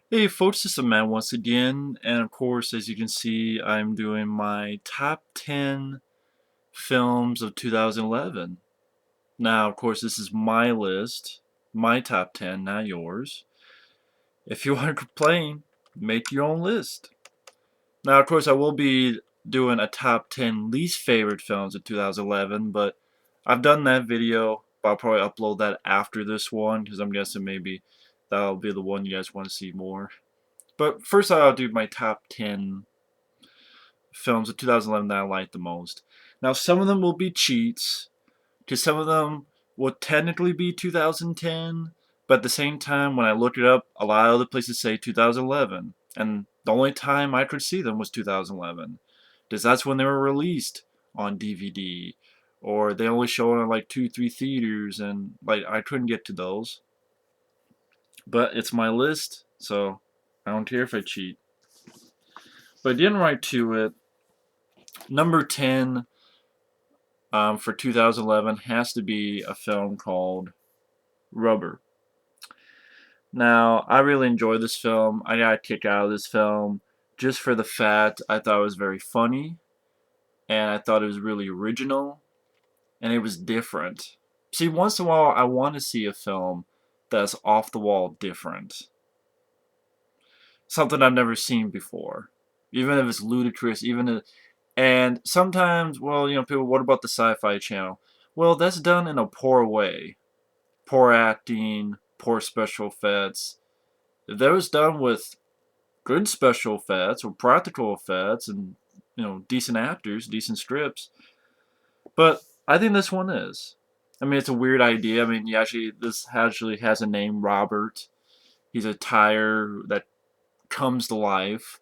Hey folks, this is man once again, and of course, as you can see, I'm doing my top 10 films of 2011. Now, of course, this is my list, my top 10, not yours. If you want to complain, make your own list. Now, of course, I will be doing a top 10 least favorite films of 2011, but I've done that video, but I'll probably upload that after this one, because I'm guessing maybe that'll be the one you guys want to see more. But first, I'll do my top 10 films of 2011 that I like the most. Now, some of them will be cheats, because some of them will technically be 2010, but at the same time, when I look it up, a lot of other places say 2011, and the only time I could see them was 2011, because that's when they were released on DVD, or they only show it in like 2, 3 theaters, and like I couldn't get to those. But it's my list, so I don't care if I cheat. But getting right to it, number 10 for 2011 has to be a film called Rubber. Now, I really enjoyed this film. I got a kick out of this film just for the fact I thought it was very funny, and I thought it was really original, and it was different. See, once in a while, I want to see a film that's off the wall different. Something I've never seen before. Even if it's ludicrous, even if, and sometimes, well, people, what about the Sci-Fi Channel? Well, that's done in a poor way. Poor acting, poor special effects. If that was done with good special effects or practical effects and decent actors, decent scripts, but I think this one is. I mean, it's a weird idea. I mean, this actually has a name, Robert. He's a tire that comes to life,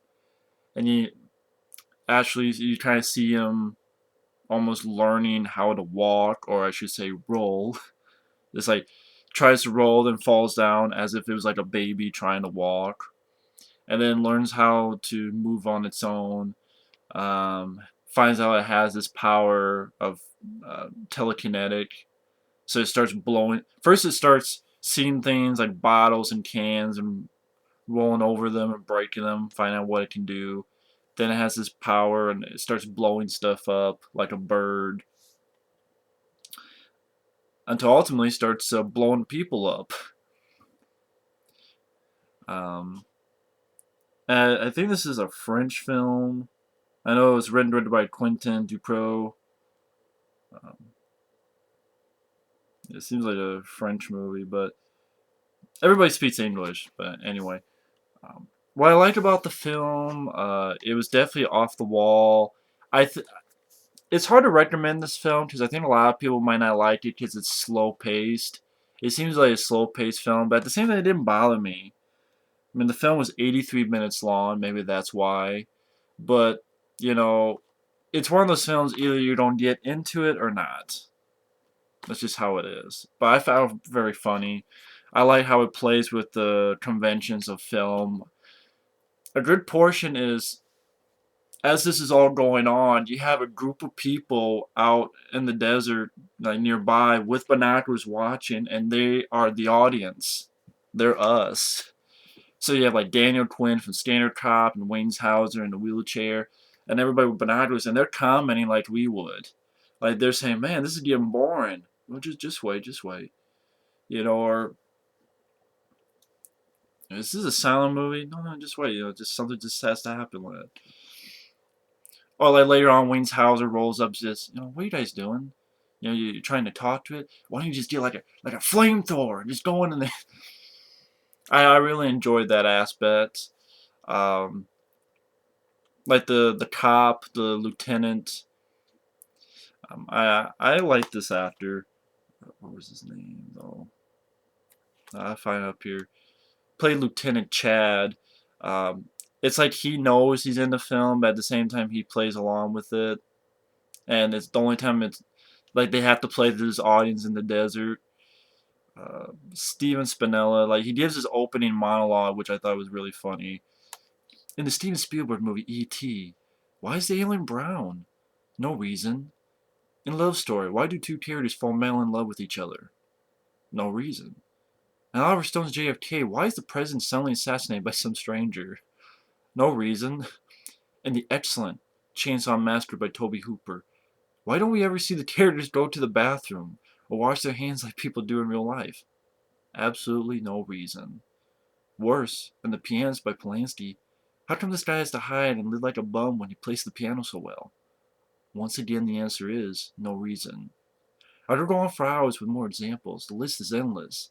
and you kind of see him almost learning how to walk, or I should say, roll. It's like tries to roll, then falls down as if it was like a baby trying to walk, and then learns how to move on its own. Finds out it has this power of telekinetic, so it starts blowing. First, it starts seeing things like bottles and cans and rolling over them and breaking them, finding out what it can do. Then it has this power and it starts blowing stuff up like a bird until ultimately starts blowing people up. Um, I think this is a French film. I know it was written by Quentin Dupieux. Um, it seems like a French movie, but everybody speaks English. But anyway, what I like about the film, it was definitely off the wall. It's hard to recommend this film because I think a lot of people might not like it because it's slow paced. It seems like a slow paced film, but at the same time, it didn't bother me. I mean, the film was 83 minutes long. Maybe that's why. But, you know, it's one of those films either you don't get into it or not. That's just how it is. But I found it very funny. I like how it plays with the conventions of film. A good portion is, as this is all going on, you have a group of people out in the desert, like nearby, with binoculars watching, and they are the audience. They're us. So you have like Daniel Quinn from Standard Cop and Wayne's Hauser in the wheelchair, and everybody with binoculars, and they're commenting like we would. Like they're saying, "Man, this is getting boring." Well, just wait, just wait. Or is this a silent movie? No, no, just wait. Just something just has to happen with it. Or like later on, Wayne's Hauser rolls up, says, "What are you guys doing? You're trying to talk to it. Why don't you just get like a flamethrower and just go in there?" I really enjoyed that aspect. Um, like the cop, the lieutenant. I like this actor. What was his name though? I find it up here. Played Lieutenant Chad. Um, it's like he knows he's in the film, but at the same time he plays along with it. And it's the only time it's like they have to play to this audience in the desert. Steven Spinella, like he gives his opening monologue, which I thought was really funny. In the Steven Spielberg movie E.T., why is the alien brown? No reason. In Love Story, why do two characters fall madly in love with each other? No reason. And Oliver Stone's JFK, why is the president suddenly assassinated by some stranger? No reason. And the excellent Chainsaw Massacre by Tobe Hooper. Why don't we ever see the characters go to the bathroom or wash their hands like people do in real life? Absolutely no reason. Worse, in The Pianist by Polanski, how come this guy has to hide and live like a bum when he plays the piano so well? Once again, the answer is no reason. I could go on for hours with more examples. The list is endless.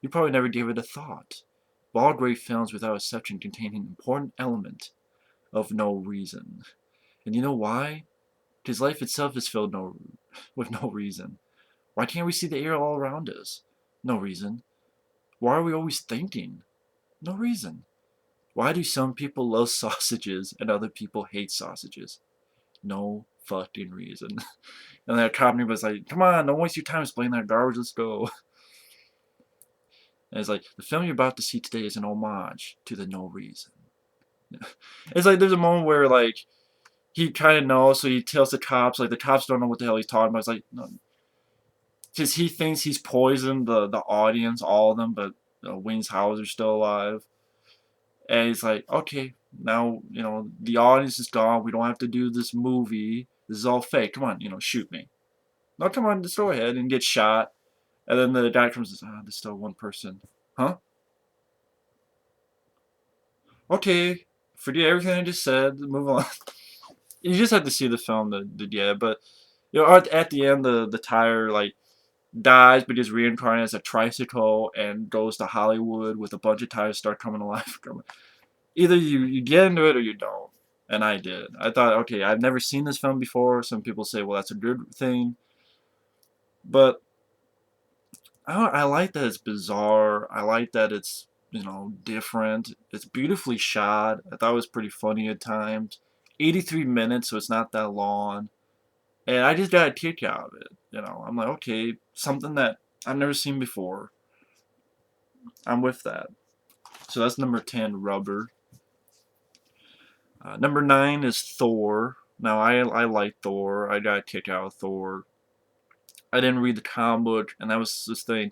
You probably never gave it a thought. But all great films without exception contain an important element of no reason. And you know why? Because life itself is filled with no reason. Why can't we see the air all around us? No reason. Why are we always thinking? No reason. Why do some people love sausages and other people hate sausages? No fucking reason. And that company was like, come on, don't waste your time explaining that garbage, let's go. And it's like, the film you're about to see today is an homage to the no reason. It's like there's a moment where like he kind of knows, so he tells the cops, like the cops don't know what the hell he's talking about. It's like, no, because he thinks he's poisoned the audience, all of them, but Wayne's Hauser's still alive. And he's like, okay, now, the audience is gone. We don't have to do this movie. This is all fake. Come on, shoot me. No, come on, just go ahead and get shot. And then the guy comes and says, there's still one person. Huh? Okay, forget everything I just said. Move on. You just have to see the film to get it. But, at the end, the tire, like, dies but is reincarnated as a tricycle and goes to Hollywood with a bunch of tires start coming alive. Either you get into it or you don't. And I did. I thought, okay, I've never seen this film before. Some people say, well, that's a good thing. But I like that it's bizarre. I like that it's, different. It's beautifully shot. I thought it was pretty funny at times. 83 minutes, so it's not that long. And I just got a kick out of it. I'm like, okay, something that I've never seen before. I'm with that. So that's number 10, Rubber. Number 9 is Thor. Now, I like Thor. I got a kick out of Thor. I didn't read the comic book, and that was this thing.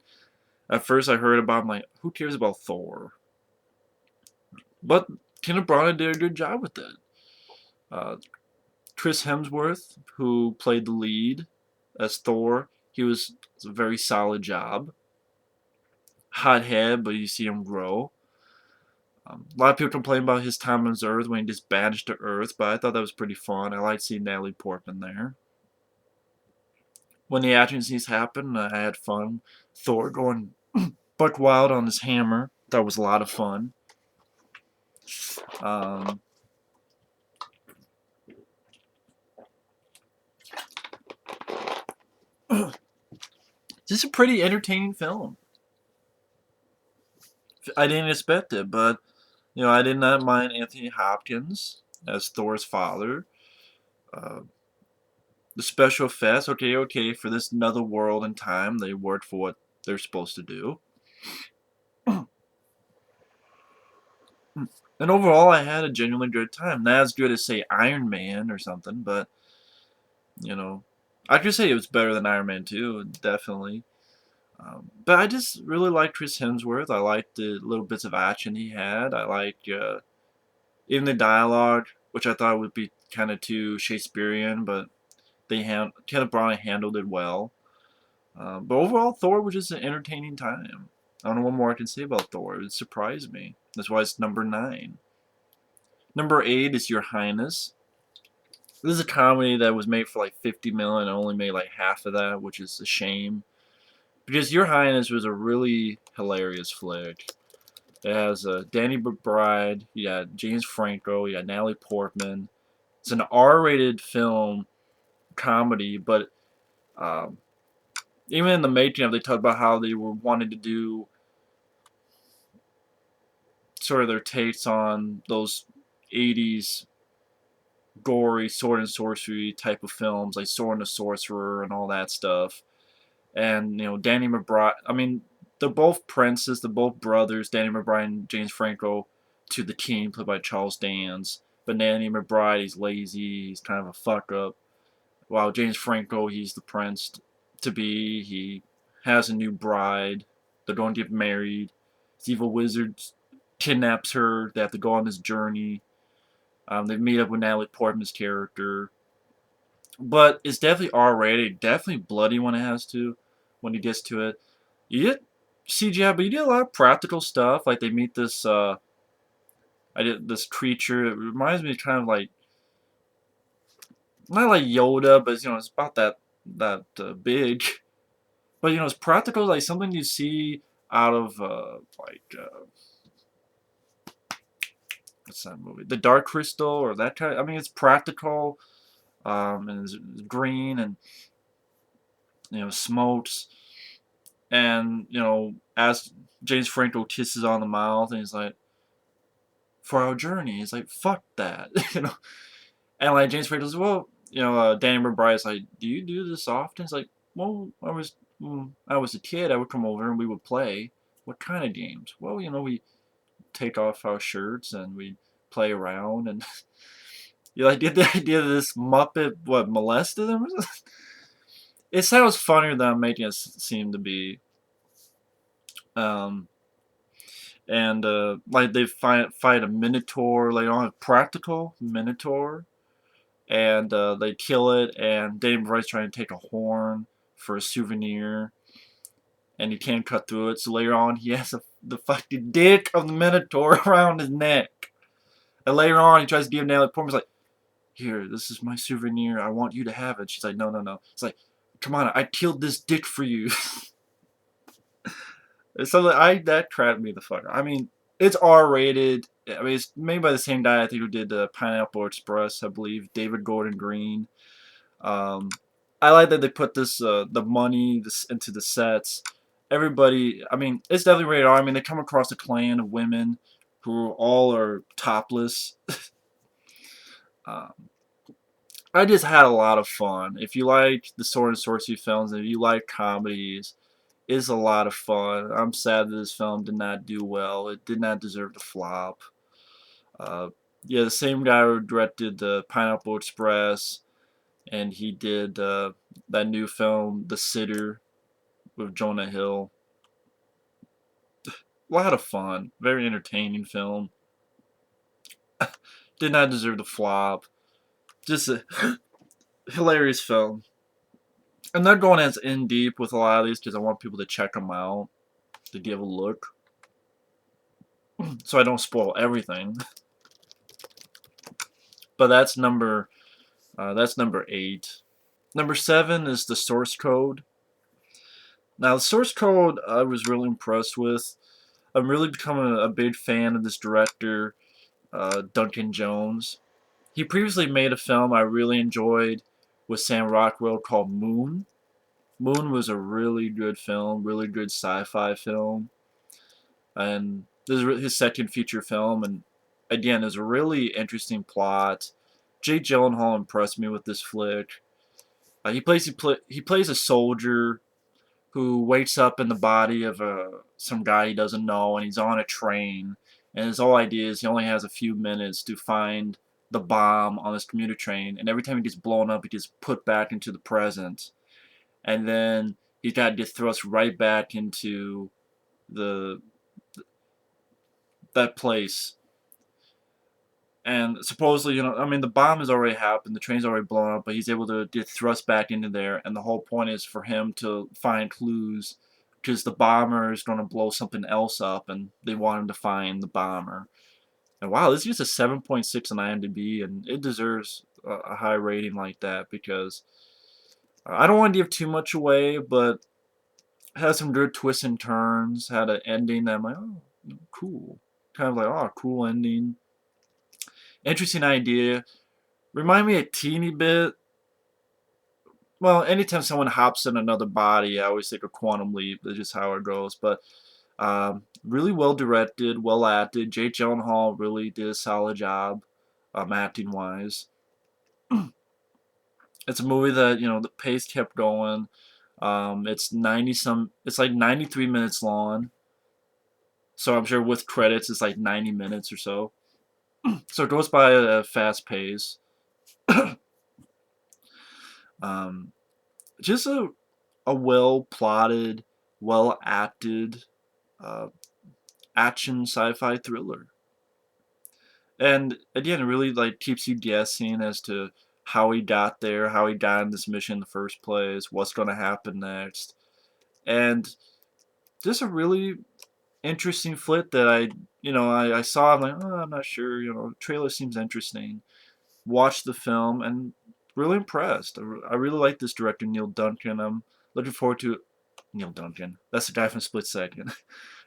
At first, I heard about it, I'm like, who cares about Thor? But Kenneth Branagh did a good job with it. Uh, Chris Hemsworth, who played the lead as Thor, it was a very solid job. Hot head, but you see him grow. A lot of people complain about his time on Earth when he just banished to Earth, but I thought that was pretty fun. I liked seeing Natalie Portman there. When the action scenes happened, I had fun. Thor going buck wild on his hammer. That was a lot of fun. Um, this is a pretty entertaining film. I didn't expect it, but I did not mind Anthony Hopkins as Thor's father. Uh, the special effects, okay, for this another world and time, they worked for what they're supposed to do. And overall, I had a genuinely good time. Not as good as, say, Iron Man or something, but, I could say it was better than Iron Man 2, definitely. But I just really liked Chris Hemsworth. I liked the little bits of action he had. I liked even the dialogue, which I thought would be kind of too Shakespearean, but Kenneth Branagh handled it well. But overall, Thor was just an entertaining time. I don't know what more I can say about Thor. It surprised me. That's why it's number 9. Number 8 is Your Highness. This is a comedy that was made for like 50 million and only made like half of that, which is a shame. Because Your Highness was a really hilarious flick. It has Danny McBride, you got James Franco, you got Natalie Portman. It's an R-rated film comedy, but um, even in the making of it, they talked about how they were wanting to do sort of their takes on those 80s gory sword and sorcery type of films, like Sword and the Sorcerer and all that stuff. And, Danny McBride, I mean, they're both princes, they're both brothers, Danny McBride and James Franco, to the king, played by Charles Dance. But Danny McBride, he's lazy, he's kind of a fuck up. While James Franco, he's the prince to be, he has a new bride, they're going to get married. this evil wizard kidnaps her. They have to go on this journey. They meet up with Natalie Portman's character, but it's definitely R-rated, definitely bloody when it has to, when it gets to it. You get CGI, but you get a lot of practical stuff. Like they meet this, I did this creature. It reminds me kind of like, not like Yoda, but it's about that big. But it's practical, like something you see out of what's that movie? The Dark Crystal or that kind. I mean, it's practical, and it's green and smokes, and as James Franco kisses on the mouth, and he's like, "For our journey," he's like, "Fuck that," and like James Franco's, well, Danny McBride's like, "Do you do this often?" He's like, "Well, I was a kid. I would come over and we would play. What kind of games? Well, we take off our shirts and we play around and." You like get the idea that this Muppet molested him? It sounds funnier than I'm making it seem to be. Um, and like they fight a Minotaur later on, a practical Minotaur, and they kill it. And Dame Wright's trying to take a horn for a souvenir, and he can't cut through it. So later on, he has the fucking dick of the Minotaur around his neck. And later on, he tries to give Natalie Portman. He's like, "Here, this is my souvenir. I want you to have it." She's like, "No, no, no." It's like, "Come on, I killed this dick for you." So that cracked me the fuck. I mean, it's R-rated. I mean, it's made by the same guy I think who did Pineapple Express, I believe, David Gordon Green. Um, I like that they put the money into the sets. Everybody, I mean, it's definitely rated R. I mean, they come across a clan of women who all are topless. Um, I just had a lot of fun. If you like the sword and sorcery films, and if you like comedies, it's a lot of fun. I'm sad that this film did not do well. It did not deserve to flop. Uh, yeah, the same guy who directed the Pineapple Express, and he did that new film, The Sitter, with Jonah Hill. A lot of fun. Very entertaining film. Did not deserve to flop. Just a hilarious film. I'm not going as in deep with a lot of these because I want people to check them out, to give a look, so I don't spoil everything. But that's number 8. Number 7 is the source code. Now, the source code I was really impressed with. I'm really becoming a big fan of this director, Duncan Jones. He previously made a film I really enjoyed with Sam Rockwell called Moon. Moon was a really good film, really good sci-fi film. And this is his second feature film, and again, there's a really interesting plot. Jake Gyllenhaal impressed me with this flick. He plays a soldier who wakes up in the body of some guy he doesn't know, and he's on a train. And his whole idea is he only has a few minutes to find the bomb on this commuter train, and every time he gets blown up, he gets put back into the present, and then he's got to get thrust right back into the that place. And supposedly, I mean, the bomb has already happened, the train's already blown up, but he's able to get thrust back into there, and the whole point is for him to find clues, because the bomber is going to blow something else up, and they want him to find the bomber. And wow, this is a 7.6 on IMDb, and it deserves a high rating like that, because I don't want to give too much away, but it has some good twists and turns, had an ending that I'm like, oh, cool. Kind of like, oh, cool ending. Interesting idea. Remind me a teeny bit. Well, anytime someone hops in another body, I always think of Quantum Leap. That's just how it goes. But really well directed, well acted. Jake Gyllenhaal really did a solid job, acting wise. It's a movie that the pace kept going. It's 90 some. It's like 93 minutes long. So I'm sure with credits, it's like 90 minutes or so. So it goes by at a fast pace. Um, just a well plotted, well acted, uh, action sci-fi thriller. And again, it really like keeps you guessing as to how he got there, how he got in this mission in the first place, what's going to happen next, and just a really interesting flick that I saw. I'm like, oh, I'm not sure. Trailer seems interesting. Watched the film and really impressed. I really like this director Neil Duncan. I'm looking forward to Neil Duncan. That's the guy from Split Second.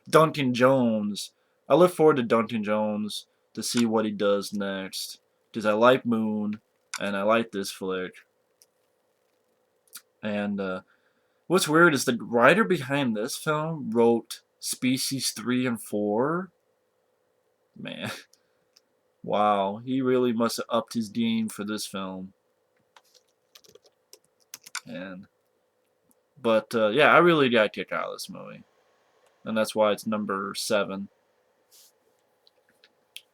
Duncan Jones. I look forward to Duncan Jones to see what he does next. Because I like Moon, and I like this flick. And what's weird is the writer behind this film wrote Species 3 and 4. Man, wow. He really must have upped his game for this film. And But yeah, I really got a kick out of this movie. And that's why it's number 7.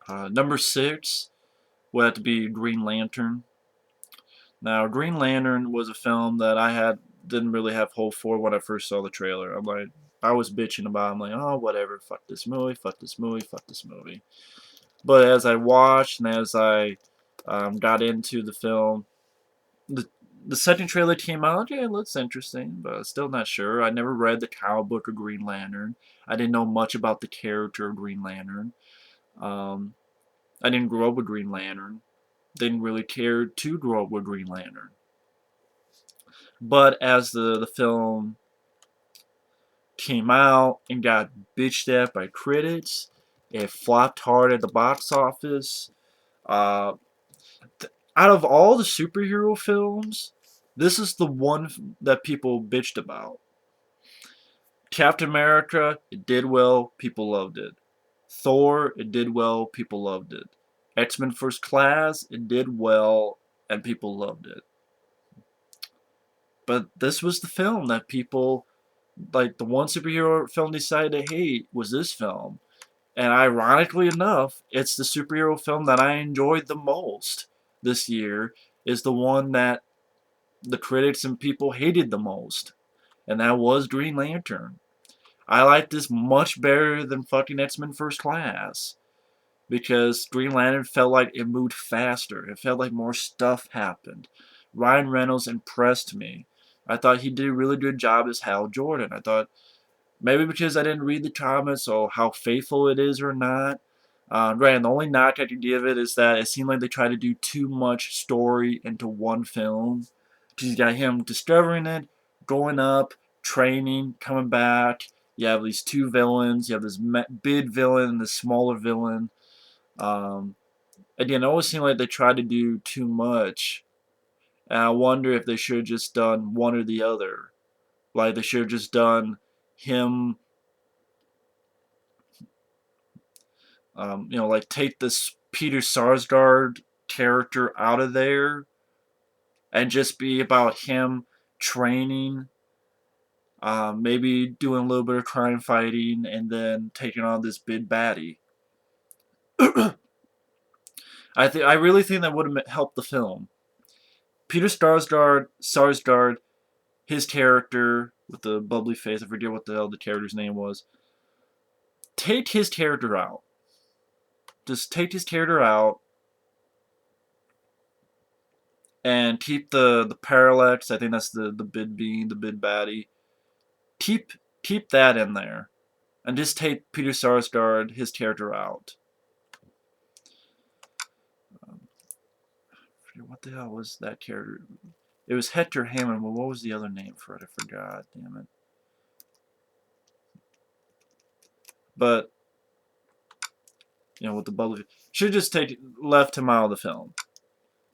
Number 6 would have to be Green Lantern. Now, Green Lantern was a film that didn't really have hope for when I first saw the trailer. I was bitching about it. I'm like, oh, whatever, fuck this movie, fuck this movie, fuck this movie. But as I watched and as I got into the film, the the second trailer came out. Yeah, it looks interesting, but still not sure. I never read the comic book of Green Lantern. I didn't know much about the character of Green Lantern. Um, I didn't grow up with Green Lantern. Didn't really care to grow up with Green Lantern. But as the film came out and got bitched at by critics, it flopped hard at the box office. Uh, Out of all the superhero films, this is the one that people bitched about. Captain America, it did well, people loved it. Thor, it did well, people loved it. X-Men First Class, it did well, and people loved it. But this was the film that people, like the one superhero film decided to hate was this film. And ironically enough, it's the superhero film that I enjoyed the most this year, is the one that the critics and people hated the most. And that was Green Lantern. I like this much better than fucking X-Men First Class. Because Green Lantern felt like it moved faster. It felt like more stuff happened. Ryan Reynolds impressed me. I thought he did a really good job as Hal Jordan. I thought maybe because I didn't read the comics or how faithful it is or not. Right, the only knock I could give it is that it seemed like they tried to do too much story into one film. You got him discovering it, going up, training, coming back. You have these two villains. You have this big villain and this smaller villain. Um, Again, it always seemed like they tried to do too much. And I wonder if they should have just done one or the other. Like they should have just done him, like take this Peter Sarsgaard character out of there and just be about him training, maybe doing a little bit of crime fighting, and then taking on this big baddie. I really think that would have helped the film. Peter Sarsgaard, his character with the bubbly face, I forget what the hell the character's name was. Take his character out. Just take his character out and keep the Parallax. I think that's the bid being the bid baddie. Keep keep that in there, and just take Peter Sarsgaard, his character out. Um, what the hell was that character? It was Hector Hammond. Well, what was the other name for it? I forgot. Damn it. But with the bubbly, should just left him out of the film.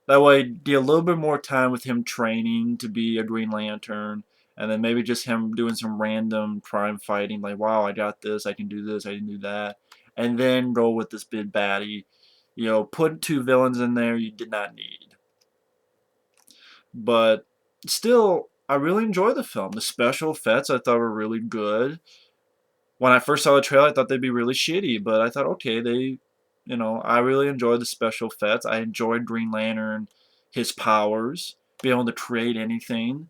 That way, get a little bit more time with him training to be a Green Lantern, and then maybe just him doing some random crime fighting, like, wow, I got this, I can do this, I can do that, and then go with this big baddie. Put two villains in there you did not need. But still, I really enjoyed the film. The special effects I thought were really good. When I first saw the trailer, I thought they'd be really shitty, but I thought, okay, I really enjoyed the special effects. I enjoyed Green Lantern, his powers, being able to create anything.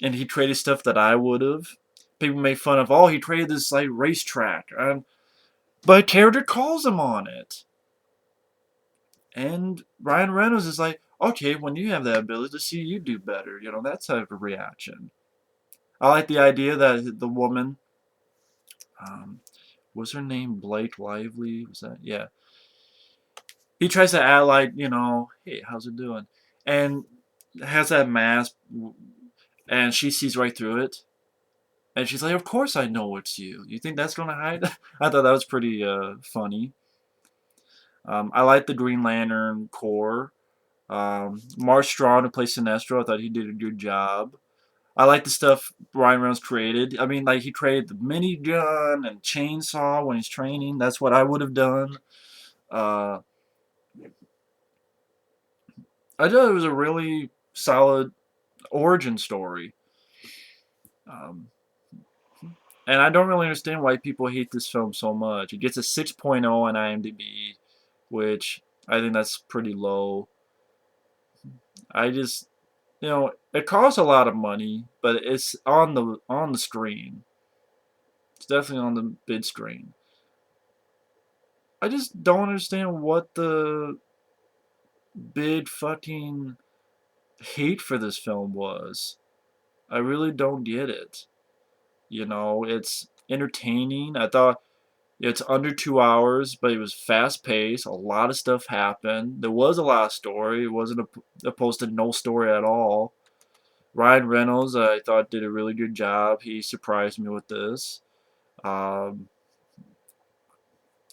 And he created stuff that I would have. People make fun of, oh, he created this, like, racetrack. but a character calls him on it. And Ryan Reynolds is like, okay, when you have that ability to see you do better, that type of reaction. I like the idea that the woman, um, was her name Blake Lively? Was that? Yeah. He tries to act like, hey, how's it doing? And has that mask, and she sees right through it. And she's like, of course I know it's you. You think that's going to hide? I thought that was pretty funny. I like the Green Lantern core. Mark Strong, who plays Sinestro, I thought he did a good job. I like the stuff Ryan Reynolds created. I mean, like, he created the minigun and chainsaw when he's training. That's what I would have done. Uh, I thought it was a really solid origin story. Um, and I don't really understand why people hate this film so much. It gets a 6.0 on IMDb, which I think that's pretty low. I just, it costs a lot of money, but it's on the screen. It's definitely on the big screen. I just don't understand what the big fucking hate for this film was. I really don't get it. It's entertaining. I thought it's under 2 hours, but it was fast paced. A lot of stuff happened. There was a lot of story. It wasn't opposed to no story at all. Ryan Reynolds, I thought, did a really good job. He surprised me with this. Um,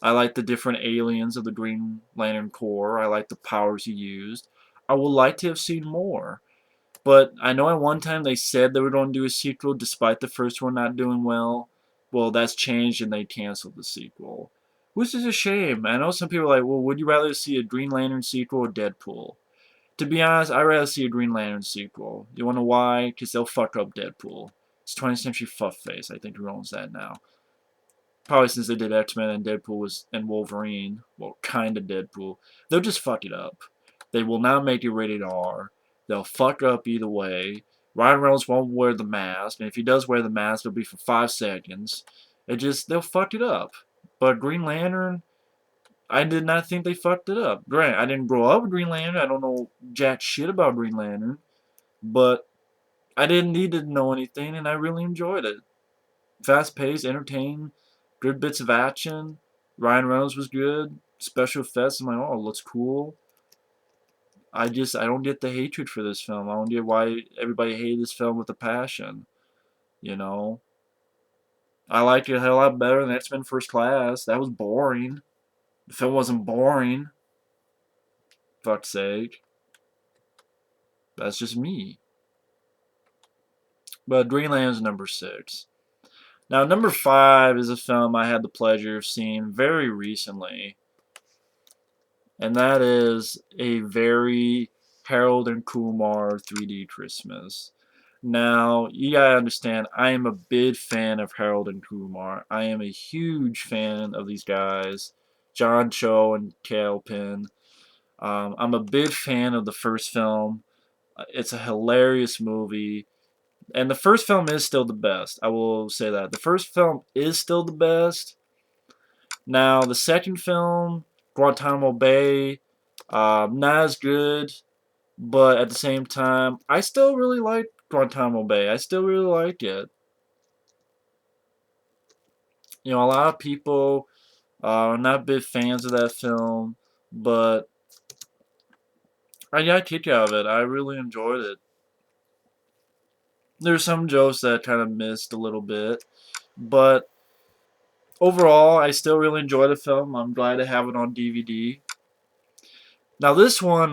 I like the different aliens of the Green Lantern Corps. I like the powers he used. I would like to have seen more. But I know at one time they said they were going to do a sequel despite the first one not doing well. Well, that's changed and they canceled the sequel. Which is a shame. I know some people are like, well, would you rather see a Green Lantern sequel or Deadpool? To be honest, I'd rather see a Green Lantern sequel. You wanna know why? Because they'll fuck up Deadpool. It's 20th Century Fuckface, I think, who owns that now. Probably since they did X-Men and Deadpool was and Wolverine. Well, kinda Deadpool. They'll just fuck it up. They will not make it rated R. They'll fuck up either way. Ryan Reynolds won't wear the mask, and if he does wear the mask, it'll be for 5 seconds. They'll fuck it up. But Green Lantern, I did not think they fucked it up. Granted, I didn't grow up with Green Lantern. I don't know jack shit about Green Lantern. But I didn't need to know anything, and I really enjoyed it. Fast paced, entertaining, good bits of action. Ryan Reynolds was good. Special effects, I'm like, oh, it looks cool. I don't get the hatred for this film. I don't get why everybody hated this film with a passion. You know, I liked it a hell lot better than X-Men First Class. That was boring. The film wasn't boring. Fuck's sake. That's just me. But Green Lantern's number 6. Now, number 5 is a film I had the pleasure of seeing very recently, and that is a very Harold and Kumar 3D Christmas. Now, you gotta understand, I am a big fan of Harold and Kumar. I am a huge fan of these guys, John Cho and Kale Penn. I'm a big fan of the first film. It's a hilarious movie. And the first film is still the best. I will say that. The first film is still the best. Now, the second film, Guantanamo Bay, not as good, but at the same time, I still really like Guantanamo Bay. I still really like it. A lot of people are not big fans of that film, but I got a kick out of it. I really enjoyed it. There's some jokes that kind of missed a little bit, but overall, I still really enjoy the film. I'm glad to have it on DVD. Now, this one,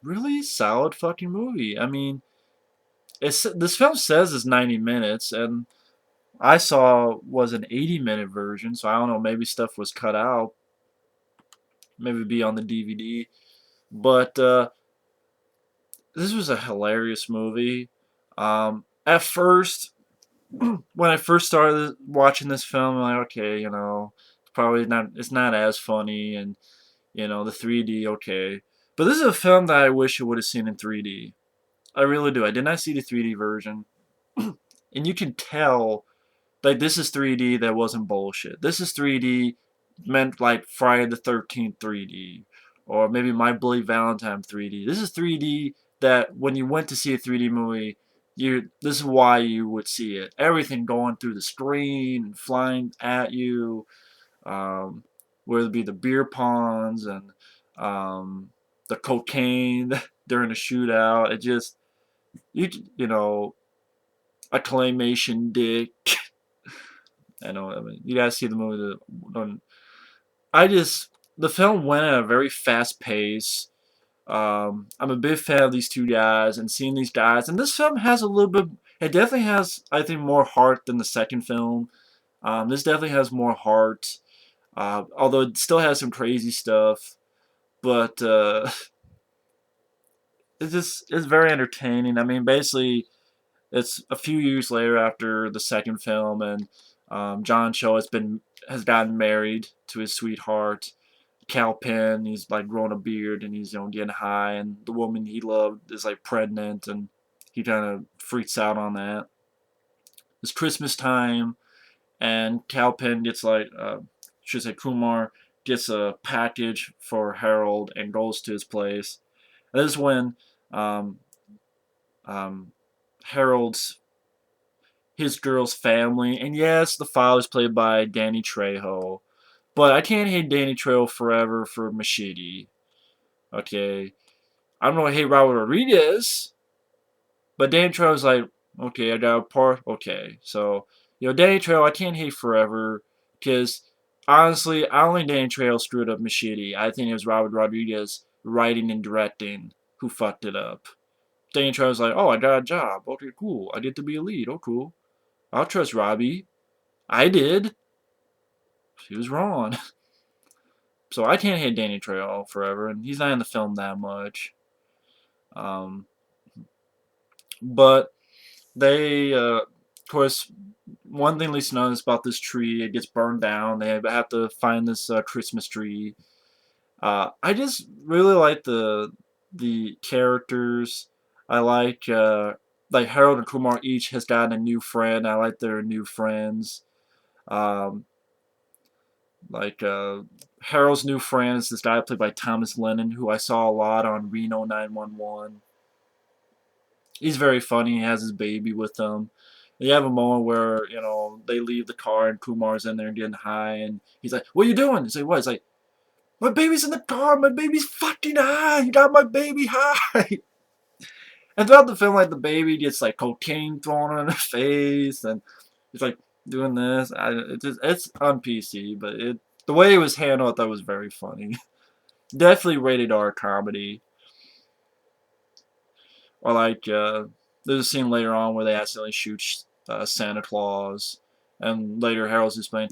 really solid fucking movie. I mean, this film says it's 90 minutes, and I saw was an 80-minute version, so I don't know, maybe stuff was cut out, maybe be on the DVD. But this was a hilarious movie. At first, when I first started watching this film, I'm like, okay, it's not as funny, and the 3D, okay. But this is a film that I wish I would have seen in 3D. I really do. I did not see the 3D version. And you can tell like this is 3D that wasn't bullshit. This is 3D meant like Friday the 13th 3D, or maybe My Bloody Valentine 3D. This is 3D that when you went to see a 3D movie, this is why you would see it. Everything going through the screen and flying at you, whether it be the beer ponds and um, the cocaine during the shootout. It just you you know a claymation dick. I know. I mean, you gotta see the movie. I just the film went at a very fast pace. I'm a big fan of these two guys and seeing these guys. And this film has a little bit. It definitely has, I think, more heart than the second film. This definitely has more heart. Although it still has some crazy stuff, but it's very entertaining. I mean, basically, it's a few years later after the second film, and John Cho has gotten married to his sweetheart, Cal Penn. He's like growing a beard and he's getting high, and the woman he loved is like pregnant, and he kind of freaks out on that. It's Christmas time, and Cal Penn gets should say Kumar gets a package for Harold and goes to his place. And this is when um, um, Harold's his girl's family, and yes, the father is played by Danny Trejo, but I can't hate Danny Trejo forever for Machete. Okay, I'm gonna hate Robert Rodriguez, but Danny Trejo's like, okay, I got a part. Okay, so Danny Trejo, I can't hate forever because honestly, I don't think Danny Trejo screwed up Machete. I think it was Robert Rodriguez writing and directing who fucked it up. Danny Trejo's like, oh, I got a job. Okay, cool. I get to be a lead. Oh, cool. I'll trust Robbie. I did. He was wrong. So I can't hate Danny Trejo forever, and he's not in the film that much. Um, but of course, one thing Lisa knows about this tree, it gets burned down. They have to find this Christmas tree. I just really like the characters. I like Harold and Kumar each has gotten a new friend. I like their new friends. Um, like Harold's new friend is this guy played by Thomas Lennon, who I saw a lot on Reno 911. He's very funny. He has his baby with him. You have a moment where they leave the car and Kumar's in there getting high, and he's like, "What are you doing?" He's like, "What?" He's like, "My baby's in the car. My baby's fucking high. You got my baby high." And throughout the film, like the baby gets like cocaine thrown on her face, and he's like doing this. It's on PC, but the way it was handled, I thought was very funny. Definitely rated R comedy. Or like there's a scene later on where they accidentally shoot Santa Claus, and later Harold's explaining,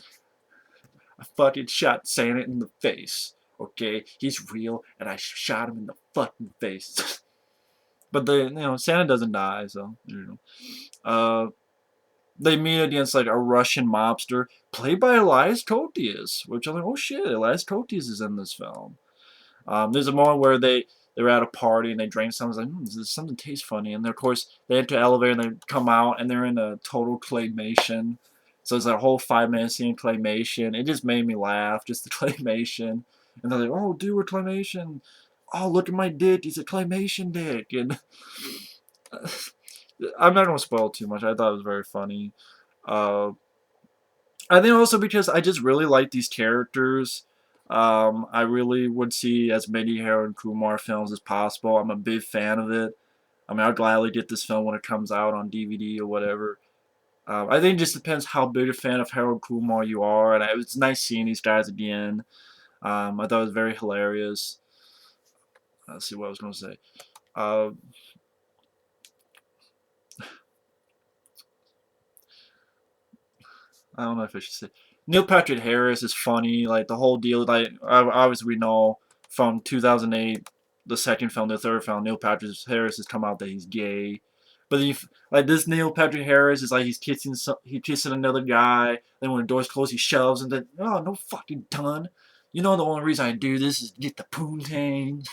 "I fucking shot Santa in the face. Okay, he's real, and I shot him in the fucking face." But Santa doesn't die, so Uh, they meet against like a Russian mobster played by Elias Koteas, which I'm like, oh shit, Elias Koteas is in this film. There's a moment where they're at a party and they drink something. It's like, something tastes funny. And then, of course, they enter the elevator and they come out and they're in a total claymation. So it's a whole 5 minute scene claymation. It just made me laugh, just the claymation. And they're like, oh, dude, we're claymation. Oh, look at my dick. He's a claymation dick. And I'm not going to spoil too much. I thought it was very funny. Uh, I think also because I just really like these characters. I really would see as many Harold and Kumar films as possible. I'm a big fan of it. I mean, I'll gladly get this film when it comes out on DVD or whatever. I think it just depends how big a fan of Harold Kumar you are, and it's nice seeing these guys again. I thought it was very hilarious. Let's see what I was going to say. Uh, I don't know if I should say. Neil Patrick Harris is funny. Like the whole deal. Like obviously we know from 2008, the second film, the third film, Neil Patrick Harris has come out that he's gay. But like this Neil Patrick Harris is like he's kissing another guy. Then when the door's closed, he shoves and then no fucking ton. You know the only reason I do this is to get the poontang.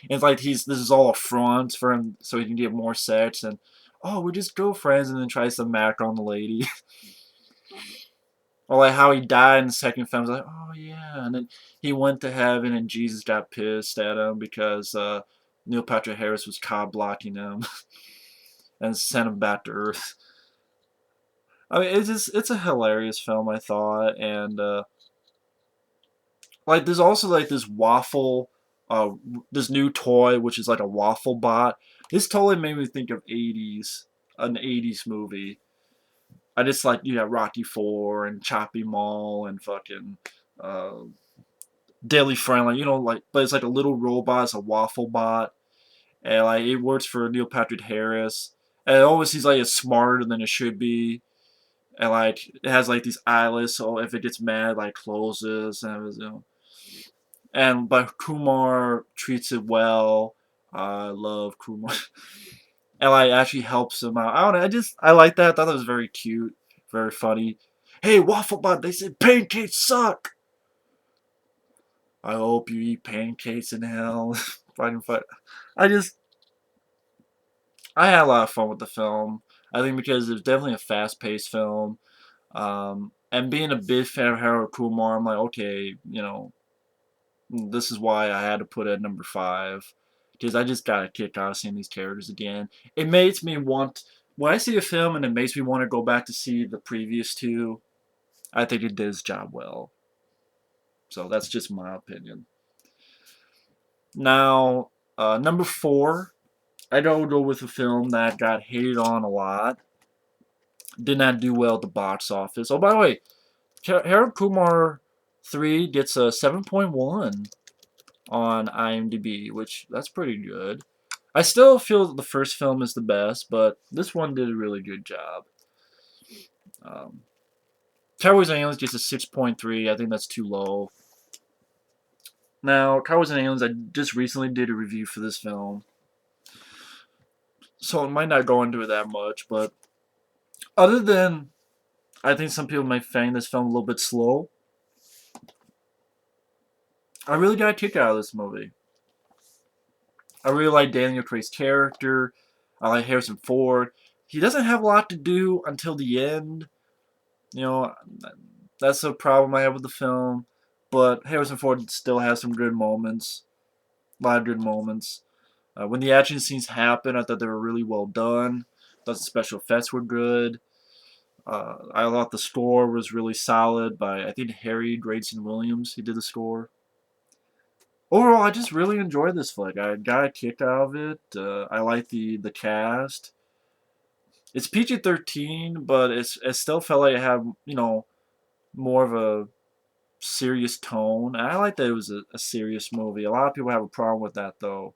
It's like this is all a front for him so he can get more sex and we're just girlfriends and then tries to mac on the lady. Or like how he died in the second film. I was like, oh yeah. And then he went to heaven and Jesus got pissed at him because Neil Patrick Harris was cob blocking him and sent him back to Earth. I mean, it's a hilarious film, I thought, and like there's also like this waffle, uh, this new toy which is like a waffle bot. This totally made me think of an '80s movie. I just like you know Rocky Four and Choppy Mall and fucking uh, Daily Friendly, you know, like but it's like a little robot, it's a waffle bot, and like it works for Neil Patrick Harris, and it always seems like it's smarter than it should be, and like it has like these eyelets, so if it gets mad, like closes, and you know, and but Kumar treats it well. I love Kumar, and like actually helps him out. I don't know, I like that. I thought that was very cute, very funny. Hey, waffle bot, they said pancakes suck. I hope you eat pancakes in hell. Fighting fight. I just I had a lot of fun with the film. I think because it's definitely a fast-paced film. And being a big fan of Harold Kumar, I'm like, okay, you know, this is why I had to put it at number five. Because I just got a kick out of seeing these characters again. It makes me want, when I see a film and it makes me want to go back to see the previous two, I think it did its job well. So that's just my opinion. Now, number four, I gotta go with a film that got hated on a lot. Did not do well at the box office. Oh, by the way, Harold Kumar 3 gets a 7.1 on IMDb, which that's pretty good. I still feel that the first film is the best, but this one did a really good job. Um, Cowboys and Aliens gets a 6.3. I think that's too low. Now, Cowboys and Aliens, I just recently did a review for this film, so it might not go into it that much, but other than I think some people might find this film a little bit slow, I really got a kick out of this movie. I really like Daniel Craig's character. I like Harrison Ford. He doesn't have a lot to do until the end. You know, that's a problem I have with the film. But Harrison Ford still has some good moments. A lot of good moments. When the action scenes happen, I thought they were really well done. I thought the special effects were good. I thought the score was really solid by, I think, Harry Grayson Williams. He did the score. Overall, I just really enjoyed this flick. I got a kick out of it. I like the cast. It's PG-13, but it still felt like it had you know more of a serious tone. And I like that it was a serious movie. A lot of people have a problem with that though.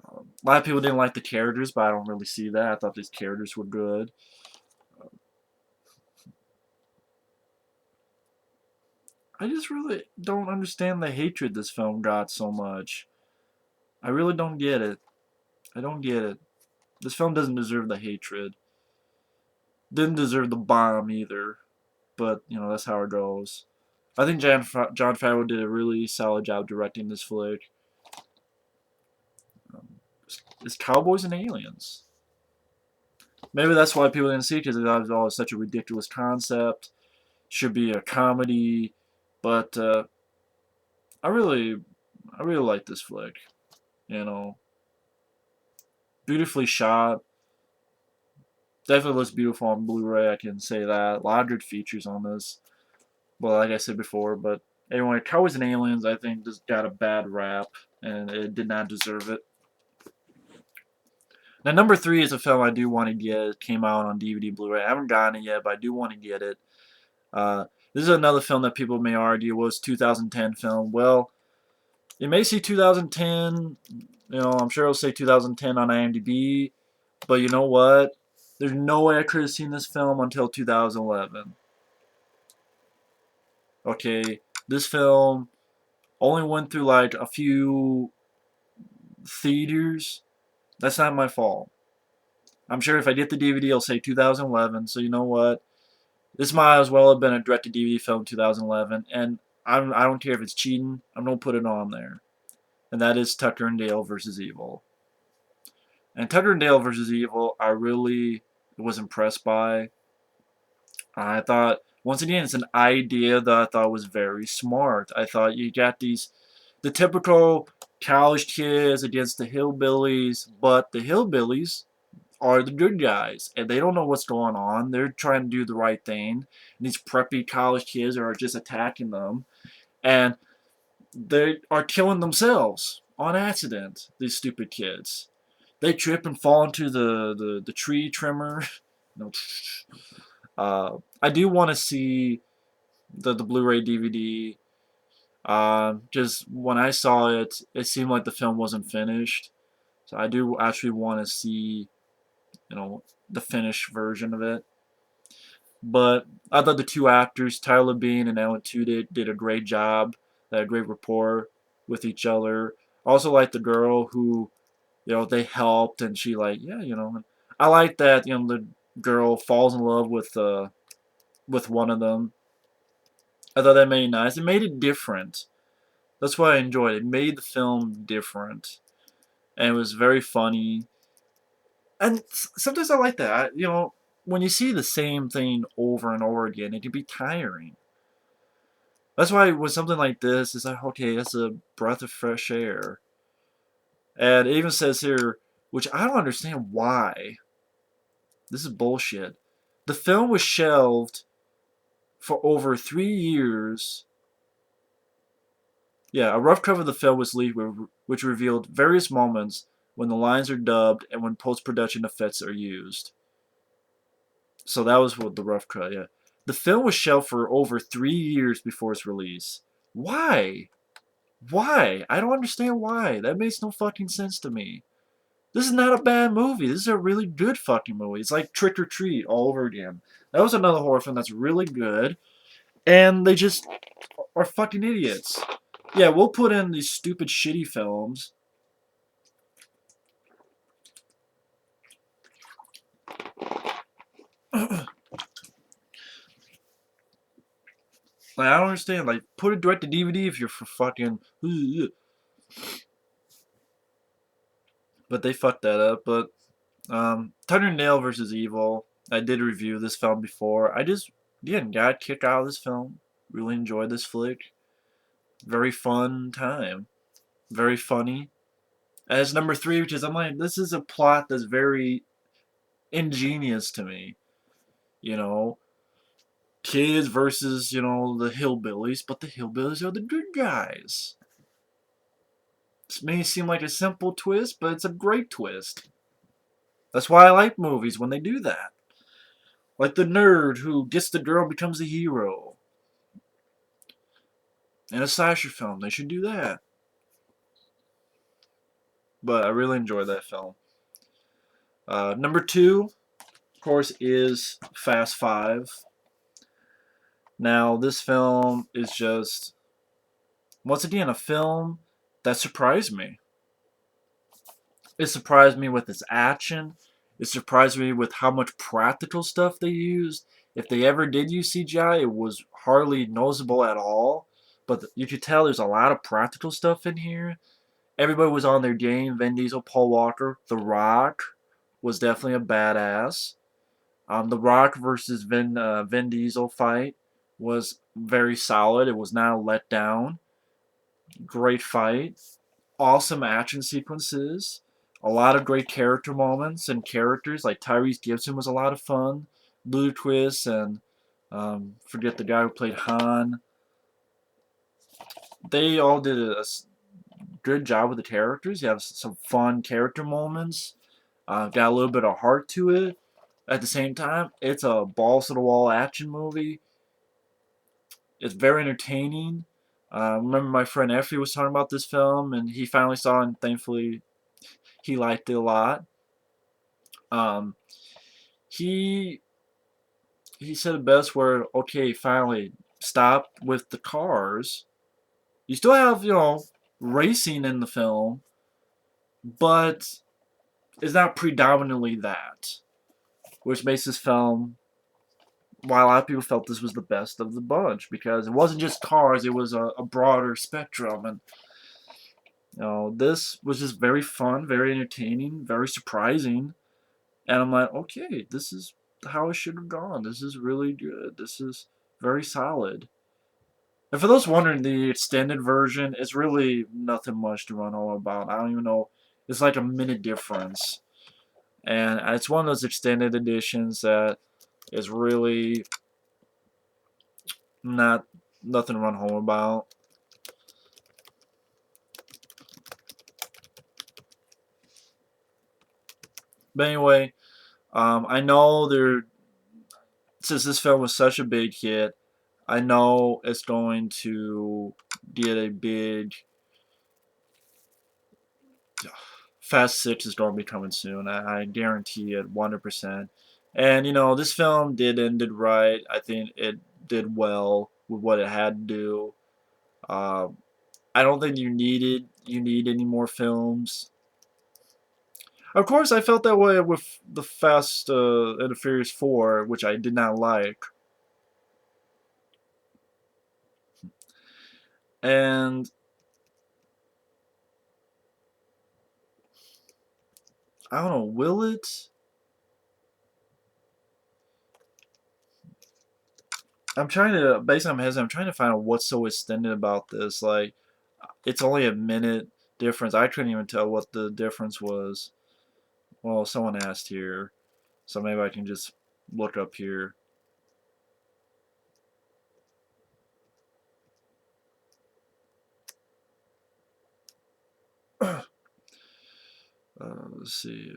A lot of people didn't like the characters, but I don't really see that. I thought these characters were good. I just really don't understand the hatred this film got so much. I really don't get it. I don't get it. This film doesn't deserve the hatred. Didn't deserve the bomb either. But, you know, that's how it goes. I think Jon Favreau did a really solid job directing this flick. Um, it's Cowboys and Aliens. Maybe that's why people didn't see it, because it was always such a ridiculous concept. Should be a comedy. But I really, I really like this flick. You know, beautifully shot. Definitely looks beautiful on Blu-ray. I can say that. A lot of good features on this. Well, like I said before, but anyway, Cowboys and Aliens, I think, just got a bad rap, and it did not deserve it. Now, number three is a film I do want to get. It came out on DVD, Blu-ray. I haven't gotten it yet, but I do want to get it. This is another film that people may argue was 2010 film. Well, it may say 2010. You know, I'm sure it'll say 2010 on IMDb. But you know what? There's no way I could have seen this film until 2011. Okay, this film only went through like a few theaters. That's not my fault. I'm sure if I get the DVD, it'll say 2011. So you know what? This might as well have been a direct-to-DVD film 2011. And I don't care if it's cheating. I'm gonna put it on there. And that is Tucker and Dale versus Evil. And Tucker and Dale versus Evil, I really was impressed by. I thought Once again, it's an idea that I thought was very smart. I thought you got the typical college kids against the hillbillies, but the hillbillies are the good guys, and they don't know what's going on. They're trying to do the right thing, and these preppy college kids are just attacking them, and they are killing themselves on accident. These stupid kids. They trip and fall into the tree trimmer. No, I do want to see the Blu-ray DVD. Just when I saw it, it seemed like the film wasn't finished. So I do actually want to see, you know, the finished version of it. But I thought the two actors, Tyler Bean and Alan Tudyk, did a great job. They had a great rapport with each other. I also like the girl who, they helped, and she like, yeah, I like that, the girl falls in love with one of them. I thought that made it nice. It made it different. That's why I enjoyed it. It made the film different, and it was very funny. And sometimes I like that. When you see the same thing over and over again, it can be tiring. That's why with something like this, it's like, okay, that's a breath of fresh air. And it even says here, which I don't understand why. This is bullshit. The film was shelved for over 3 years. Yeah, a rough cover of the film was leaked, which revealed various moments when the lines are dubbed and when post-production effects are used. So that was what the rough cut, yeah. The film was shelved for over 3 years before its release. Why? Why? I don't understand why. That makes no fucking sense to me. This is not a bad movie. This is a really good fucking movie. It's like Trick or Treat all over again. That was another horror film that's really good. And they just are fucking idiots. Yeah, we'll put in these stupid shitty films. Like, I don't understand. Like, put it direct to DVD if you're for fucking. But they fucked that up. But Thunder Nail versus Evil. I did review this film before. I just again got a kick out of this film. Really enjoyed this flick. Very fun time. Very funny. As number three, which is I'm like, this is a plot that's very ingenious to me. You know, kids versus the hillbillies, but the hillbillies are the good guys. This may seem like a simple twist, but it's a great twist. That's why I like movies when they do that. Like the nerd who gets the girl and becomes the hero. In a slasher film, they should do that. But I really enjoyed that film. Number two, of course, is Fast Five. Now, this film is just, once again, a film that surprised me. It surprised me with its action. It surprised me with how much practical stuff they used. If they ever did use CGI, it was hardly noticeable at all. But you could tell there's a lot of practical stuff in here. Everybody was on their game. Vin Diesel, Paul Walker, The Rock was definitely a badass. The Rock versus Vin Diesel fight was very solid. It was not a letdown. Great fight. Awesome action sequences. A lot of great character moments and characters. Like Tyrese Gibson was a lot of fun. Ludacris and forget the guy who played Han. They all did a good job with the characters. You have some fun character moments. Got a little bit of heart to it. At the same time, it's a balls to the wall action movie. It's very entertaining. Remember my friend Effie was talking about this film, and he finally saw it, and thankfully he liked it a lot. Um, he he said it best where, okay, finally stop with the cars. You still have, racing in the film, but it's not predominantly that, which makes this film, while a lot of people felt this was the best of the bunch, because it wasn't just cars, it was a broader spectrum, and this was just very fun, very entertaining, very surprising, and I'm like, okay, this is how it should have gone. This is really good. This is Very solid. And for those wondering, the extended version is really nothing much to run home about. I don't even know. It's like a minute difference. And it's one of those extended editions that is really not nothing to run home about. But anyway, I know since this film was such a big hit, I know it's going to get a big Fast 6 is going to be coming soon. I guarantee it 100%. And, this film did ended right. I think it did well with what it had to do. Uh, I don't think you need any more films. Of course, I felt that way with the Fast and the Furious 4, which I did not like. And I don't know, will it? I'm trying to, based on my hesitant, I'm trying to find out what's so extended about this. Like, it's only a minute difference. I couldn't even tell what the difference was. Well, someone asked here, so maybe I can just look up here. Let's see.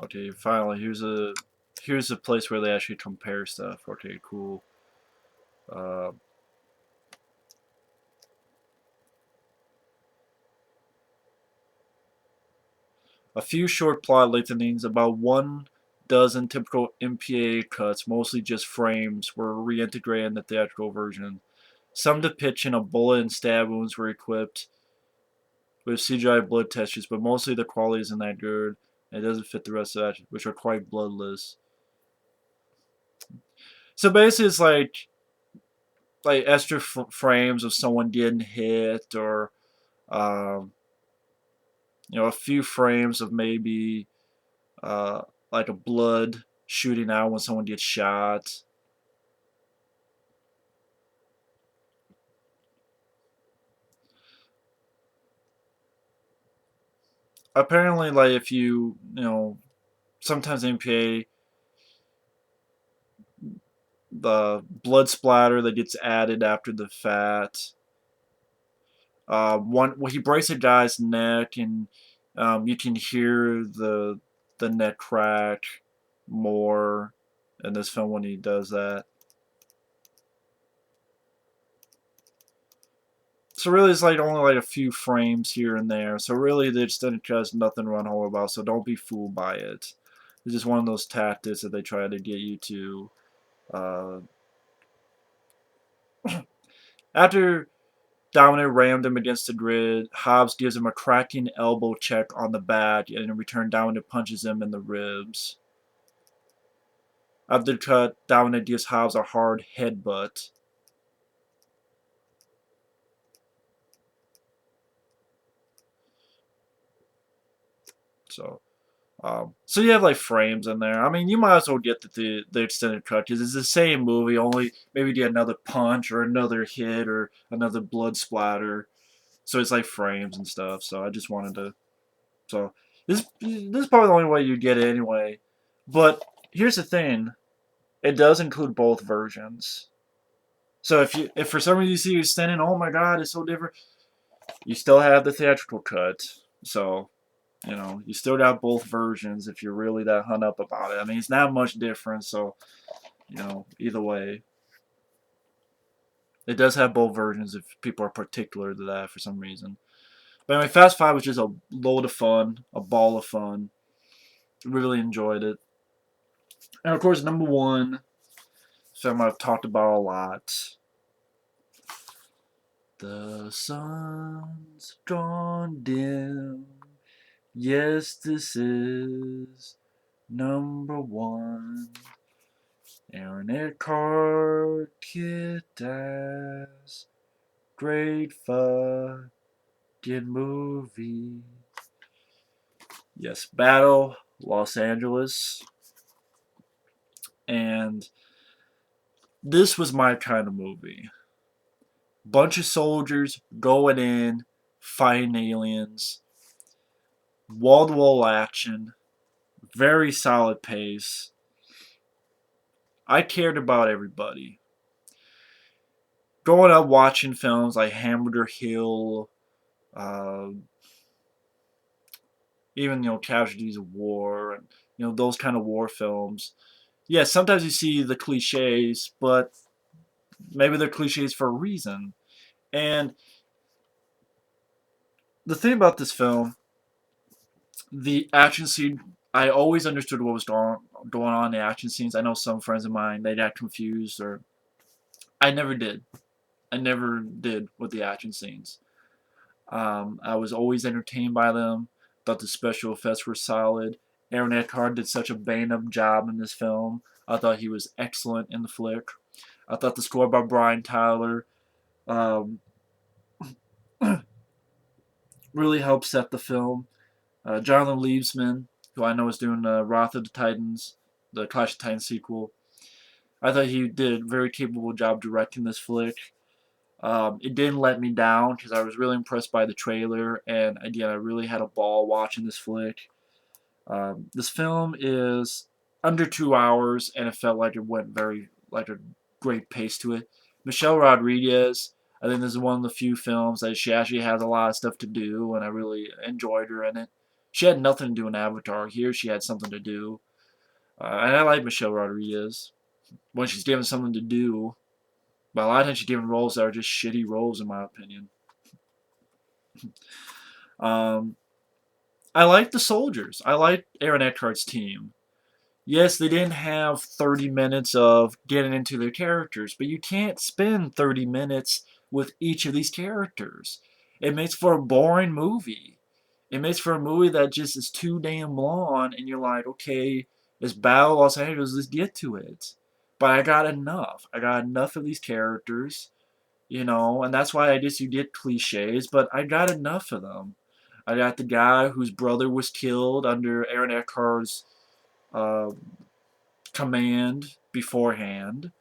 Okay, finally, here's a place where they actually compare stuff. Okay, cool. Uh, a few short plot lengthenings, about 1 dozen typical MPA cuts, mostly just frames, were reintegrated in the theatrical version. Some depiction of bullet and stab wounds were equipped with CGI blood textures, but mostly the quality isn't that good, and it doesn't fit the rest of that, which are quite bloodless. So basically, it's like extra frames of someone getting hit, or um, a few frames of maybe uh, like a blood shooting out when someone gets shot. Apparently, like if sometimes MPA, the blood splatter that gets added after the fact. He breaks a guy's neck, and you can hear the neck crack more in this film when he does that. So really, it's like only like a few frames here and there. So really, the extended cut has nothing to run home about. So don't be fooled by it. It's just one of those tactics that they try to get you to. Uh, After Dominic rammed him against the grid, Hobbs gives him a cracking elbow check on the back, and in return, Dominic punches him in the ribs. After the cut, Dominic gives Hobbs a hard headbutt. So you have like frames in there. I mean, you might as well get the extended cut because it's the same movie, only maybe get another punch or another hit or another blood splatter. So it's like frames and stuff. So I just wanted to. So this is probably the only way you get it anyway. But here's the thing: it does include both versions. So if for some reason you see you extended, oh my god, it's so different. You still have the theatrical cut. So you still got both versions if you're really that hung up about it. I mean, it's not much different, so, either way. It does have both versions if people are particular to that for some reason. But anyway, Fast Five was just a load of fun, a ball of fun. Really enjoyed it. And of course, number one, film I've talked about a lot. The sun's gone dim. Yes, this is number one. Aaron Eckhart, Kick-Ass, great fucking movie. Yes, Battle, Los Angeles. And this was my kind of movie. Bunch of soldiers going in, fighting aliens, wall-to-wall action, very solid pace. I cared about everybody. Growing up watching films like Hamburger Hill, uh, even Casualties of War, and those kind of war films. Yeah, sometimes you see the cliches, but maybe they're cliches for a reason. And the thing about this film, the action scene, I always understood what was going on in the action scenes. I know some friends of mine, they got confused, or I never did. I never did with the action scenes. I was always entertained by them. Thought the special effects were solid. Aaron Eckhart did such a bang-up job in this film. I thought he was excellent in the flick. I thought the score by Brian Tyler um, really helped set the film. Jonathan Liebsman, who I know is doing Wrath of the Titans, the Clash of Titans sequel, I thought he did a very capable job directing this flick. It didn't let me down because I was really impressed by the trailer, and again, I really had a ball watching this flick. This film is under 2 hours, and it felt like it went very like a great pace to it. Michelle Rodriguez, I think this is one of the few films that she actually has a lot of stuff to do, and I really enjoyed her in it. She had nothing to do in Avatar. Here, she had something to do, and I like Michelle Rodriguez when she's given something to do. But a lot of times she's given roles that are just shitty roles, in my opinion. Um, I like the soldiers. I like Aaron Eckhart's team. Yes, they didn't have 30 minutes of getting into their characters, but you can't spend 30 minutes with each of these characters. It makes for a boring movie. It makes for a movie that just is too damn long, and you're like, okay, it's Battle Los Angeles, let's get to it. But I got enough. I got enough of these characters, and that's why I guess you get cliches, but I got enough of them. I got the guy whose brother was killed under Aaron Eckhart's uh, command beforehand.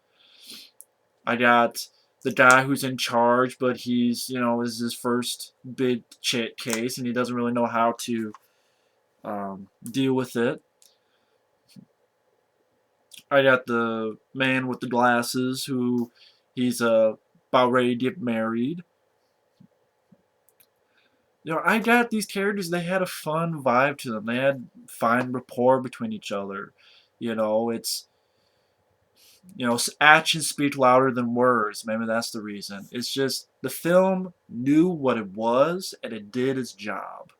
I got the guy who's in charge, but is his first big case, and he doesn't really know how to deal with it. I got the man with the glasses who he's about ready to get married. I got these characters. They had a fun vibe to them. They had fine rapport between each other. It's actions speak louder than words. Maybe that's the reason. It's just the film knew what it was and it did its job.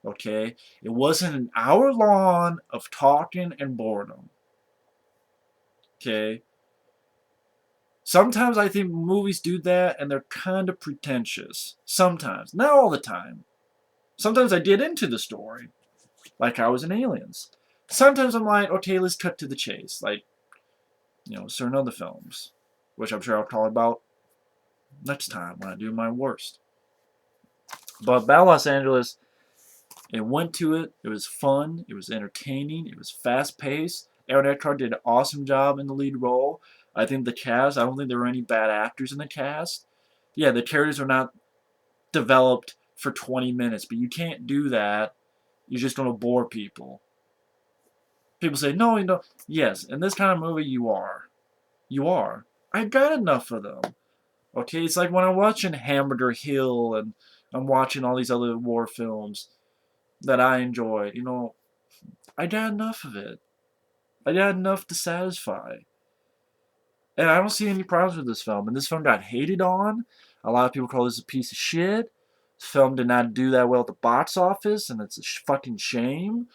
Okay? It wasn't an hour long of talking and boredom. Okay? Sometimes I think movies do that and they're kind of pretentious. Sometimes. Not all the time. Sometimes I get into the story, like I was in Aliens. Sometimes I'm like, okay, let's cut to the chase, like, certain other films, which I'm sure I'll talk about next time when I do my worst. But Battle Los Angeles, it went to it. It was fun. It was entertaining. It was fast paced. Aaron Eckhart did an awesome job in the lead role. I think the cast, I don't think there were any bad actors in the cast. Yeah, the characters are not developed for 20 minutes, but you can't do that. You're just going to bore people. People say, no, Yes, in this kind of movie, you are. You are. I got enough of them. Okay, it's like when I'm watching Hamburger Hill and I'm watching all these other war films that I enjoy. I got enough of it. I got enough to satisfy. And I don't see any problems with this film. And this film got hated on. A lot of people call this a piece of shit. This film did not do that well at the box office, and it's a fucking shame.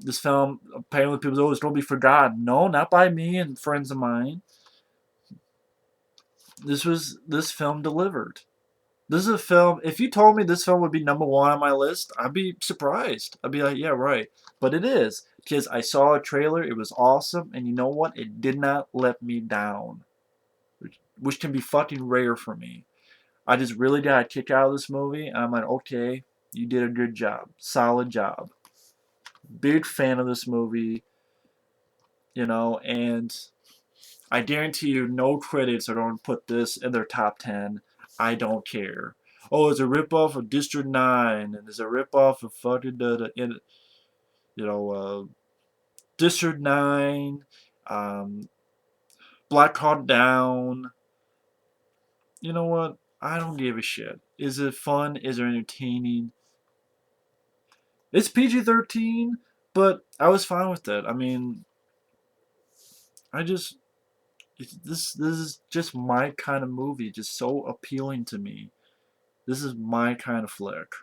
This film, apparently people say, oh, it's going to be forgotten. No, not by me and friends of mine. This film delivered. This is a film, if you told me this film would be number one on my list, I'd be surprised. I'd be like, yeah, right. But it is. Because I saw a trailer, it was awesome, and you know what? It did not let me down, which can be fucking rare for me. I just really got a kick out of this movie, and I'm like, okay, you did a good job. Solid job. Big fan of this movie, and I guarantee you no critics are going to put this in their top 10. I don't care. Oh, it's a ripoff of District 9, and it's a ripoff of fucking, you know, District 9, um, Black Hawk Down. You know what? I don't give a shit. Is it fun? Is it entertaining? It's PG-13, but I was fine with that. I mean, I just this is just my kind of movie, just so appealing to me. This is my kind of flick,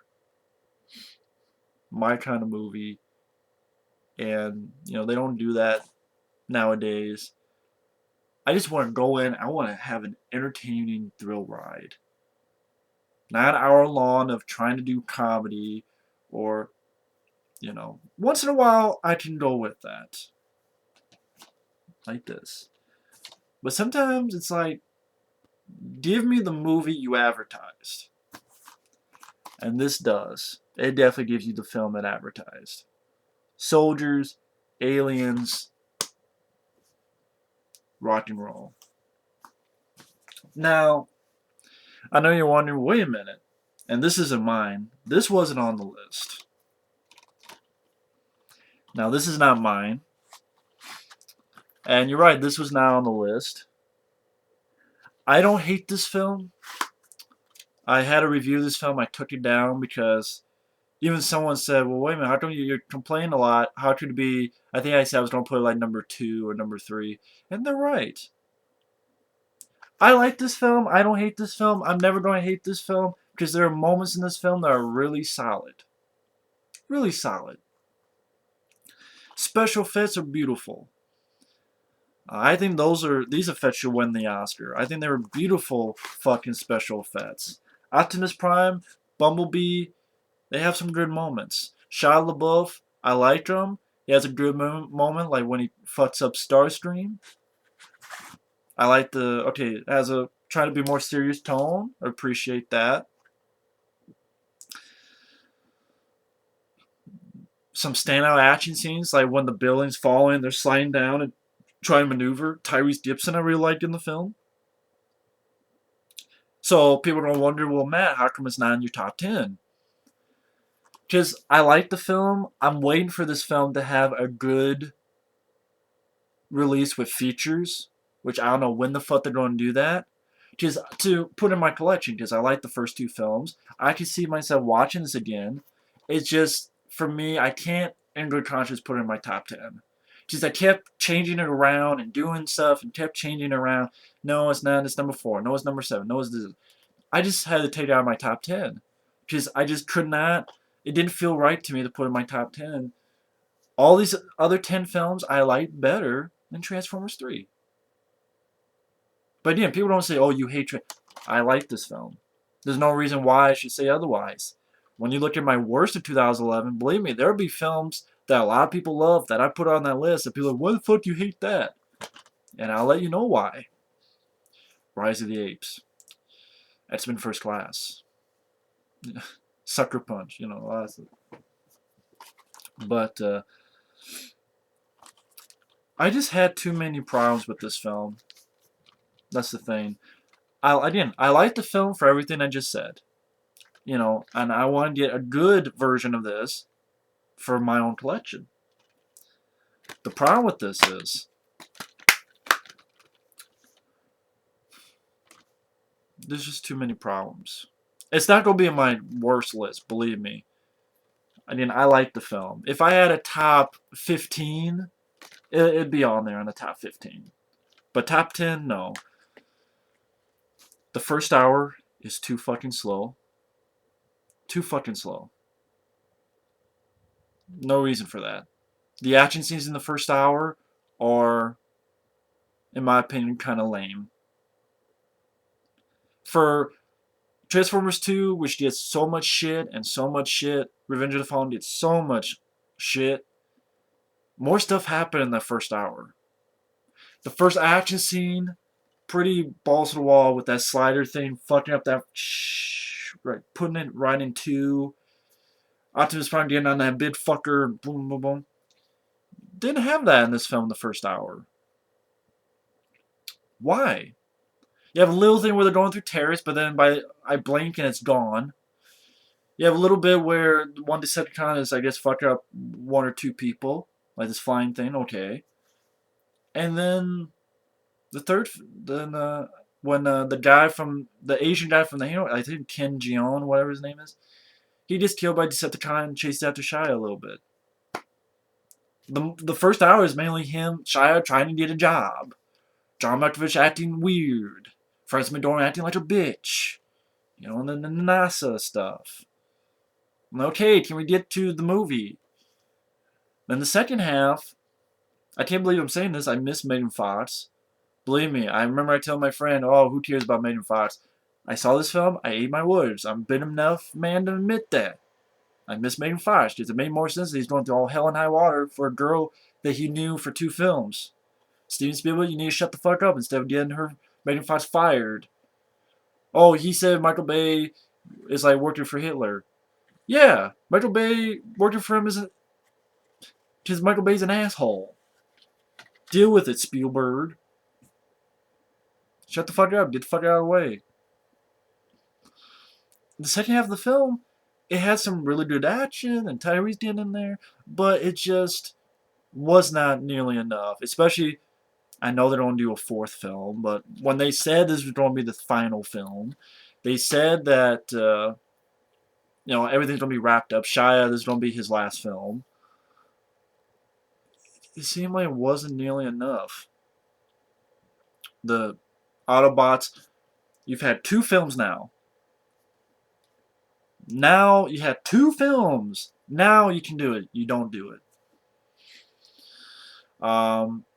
my kind of movie, and they don't do that nowadays. I just want to go in. I want to have an entertaining thrill ride, not an hour long of trying to do comedy, or once in a while I can go with that, like this. But sometimes it's like, give me the movie you advertised. And this does. It definitely gives you the film it advertised. Soldiers, aliens, rock and roll. Now, I know you're wondering, wait a minute. And this isn't mine. This wasn't on the list. Now, this is not mine. And you're right, this was not on the list. I don't hate this film. I had a review of this film. I took it down because even someone said, well, wait a minute, how come you're complaining a lot? How could it be? I think I said I was going to put it like number 2 or number 3. And they're right. I like this film. I don't hate this film. I'm never going to hate this film because there are moments in this film that are really solid. Really solid. Special effects are beautiful. I think these effects should win the Oscar. I think they were beautiful fucking special effects. Optimus Prime, Bumblebee, they have some good moments. Shia LaBeouf, I liked him. He has a good moment, like when he fucks up Starscream. I like it has a try to be more serious tone. I appreciate that. Some standout action scenes, like when the building's falling, they're sliding down and trying to maneuver. Tyrese Gibson I really liked in the film. So people are going to wonder, well, Matt, how come it's not in your top 10? Because I like the film. I'm waiting for this film to have a good release with features, which I don't know when the fuck they're going to do that. Just to put in my collection, because I like the first 2 films. I can see myself watching this again. It's just, for me, I can't in good conscience put it in my top 10. Just I kept changing it around and doing stuff and kept changing it around. No, it's not. It's number 4. No, it's number 7. No, it's this. I just had to take it out of my top 10. Because I just could not. It didn't feel right to me to put in my top 10. All these other 10 films I liked better than Transformers 3. But again, people don't say, oh, you hate I like this film. There's no reason why I should say otherwise. When you look at my worst of 2011, believe me, there'll be films that a lot of people love that I put on that list that people are like, why the fuck you hate that? And I'll let you know why. Rise of the Apes. X-Men First Class. Sucker Punch, But I just had too many problems with this film. That's the thing. I like the film for everything I just said. And I want to get a good version of this for my own collection. The problem with this is there's just too many problems. It's not going to be in my worst list, believe me. I like the film. If I had a top 15, it'd be on there in the top 15. But top 10, no. The first hour is too fucking slow. Too fucking slow. No reason for that. The action scenes in the first hour are, in my opinion, kind of lame. For Transformers 2, which gets so much shit and so much shit, Revenge of the Fallen gets so much shit. More stuff happened in the first hour. The first action scene, pretty balls to the wall with that slider thing, fucking up that right, putting it right in two. Optimus Prime getting on that big fucker, boom, boom, boom. Didn't have that in this film. The first hour. Why? You have a little thing where they're going through terrace, but then by I blink and it's gone. You have a little bit where one Decepticon is, I guess, fucking up one or two people, like this flying thing. Okay, and then the third, then when the guy from the Asian guy from the hero, I think Ken Jeon, whatever his name is, he gets killed by Decepticon and chased after Shia a little bit. The first hour is mainly him, Shia, trying to get a job. John Malkovich acting weird. Frances McDormand acting like a bitch. You know, and then the NASA stuff. Okay, can we get to the movie? Then the second half, I can't believe I'm saying this, I miss Megan Fox. Believe me, I remember I told my friend, oh, who cares about Megan Fox? I saw this film, I ate my words. I'm a big enough man to admit that. I miss Megan Fox because it made more sense that he's going through all hell and high water for a girl that he knew for 2 films. Steven Spielberg, you need to shut the fuck up instead of getting her Megan Fox fired. Oh, he said Michael Bay is like working for Hitler. Yeah, Michael Bay working for him is because Michael Bay's an asshole. Deal with it, Spielberg. Shut the fuck up. Get the fuck out of the way. The second half of the film, it had some really good action and Tyrese getting in there, but it just was not nearly enough. Especially, I know they're going to do a 4th film, but when they said this was going to be the final film, they said that everything's going to be wrapped up. Shia, this is going to be his last film. It seemed like it wasn't nearly enough. The Autobots, you've had 2 films now. Now you had 2 films. Now you can do it. You don't do it.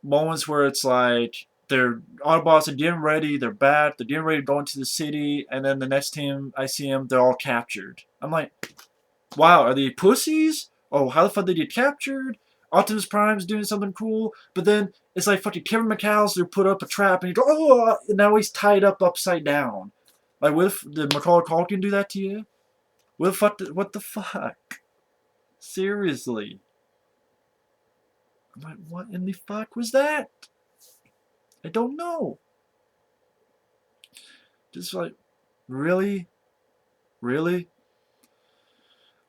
Moments where it's like their Autobots are getting ready, they're back, they're getting ready to go into the city, and then the next time I see them, they're all captured. I'm like, wow, are they pussies? Oh, how the fuck did they get captured? Optimus Prime's doing something cool, but then it's like fucking Kevin McAllister put up a trap and he goes, oh, and now he's tied up upside down. Like, did Macaulay Culkin do that to you? What the fuck? Seriously. I'm like, what in the fuck was that? I don't know. Just like, really? Really?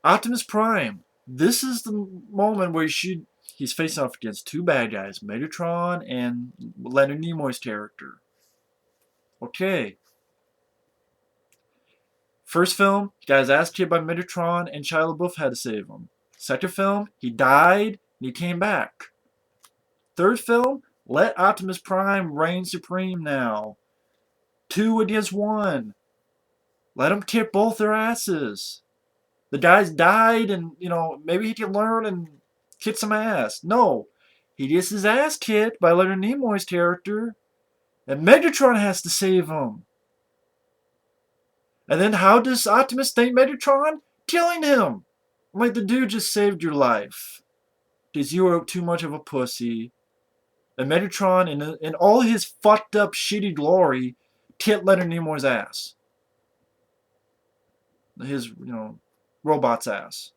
Optimus Prime. This is the moment where he's facing off against 2 bad guys, Megatron and Leonard Nimoy's character. Okay. First film, he got his ass kicked by Megatron and Shia LaBeouf had to save him. Second film, he died and he came back. Third film, let Optimus Prime reign supreme now. 2 against 1. Let him kick both their asses. The guys died and, maybe he can learn and kick some ass. No. He gets his ass kicked by Leonard Nimoy's character. And Megatron has to save him. And then how does Optimus thank Megatron? Killing him. I'm like, the dude just saved your life. Because you were too much of a pussy. And Megatron, in all his fucked up, shitty glory, kicked Leonard Nimoy's ass. His, robot's ass.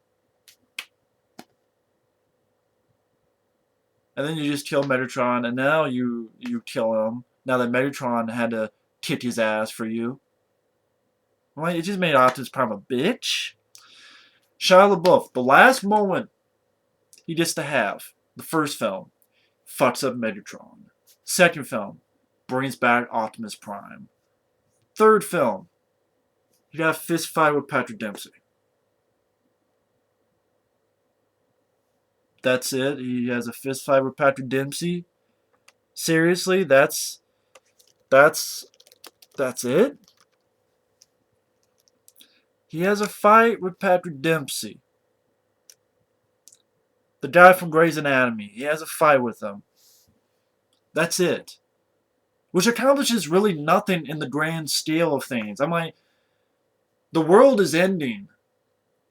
And then you just kill Megatron, and now you kill him. Now that Megatron had to kick his ass for you. Well, it just made Optimus Prime a bitch. Shia LaBeouf, the last moment he gets to have, the first film, fucks up Megatron. Second film, brings back Optimus Prime. Third film, you got a fist fight with Patrick Dempsey. That's it? He has a fist fight with Patrick Dempsey? Seriously? That's it? He has a fight with Patrick Dempsey. The guy from Grey's Anatomy. He has a fight with him. That's it. Which accomplishes really nothing in the grand scale of things. I'm like, the world is ending.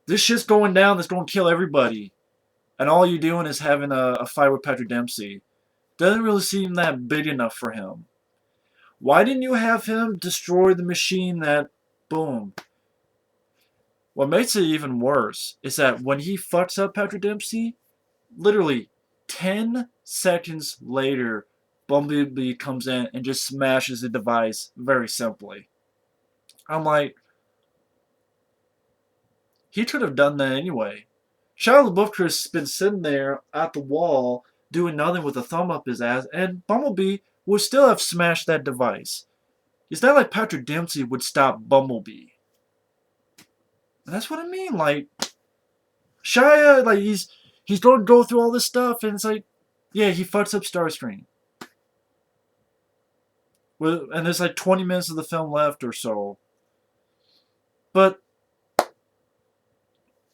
This shit's going down that's going to kill everybody. and all you're doing is having a fight with Patrick Dempsey. Doesn't really seem that big enough for him. Why didn't you have him destroy the machine that, boom? What makes it even worse is that when he fucks up Patrick Dempsey, literally 10 seconds later, Bumblebee comes in and just smashes the device very simply. I'm like, he could have done that anyway. Shia LaBeouf could have been sitting there at the wall doing nothing with a thumb up his ass, and Bumblebee would still have smashed that device. It's not like Patrick Dempsey would stop Bumblebee. And that's what I mean. Like, Shia, like, he's going to go through all this stuff, and it's like, yeah, he fucks up Starscream. Well, and there's like 20 minutes of the film left or so. But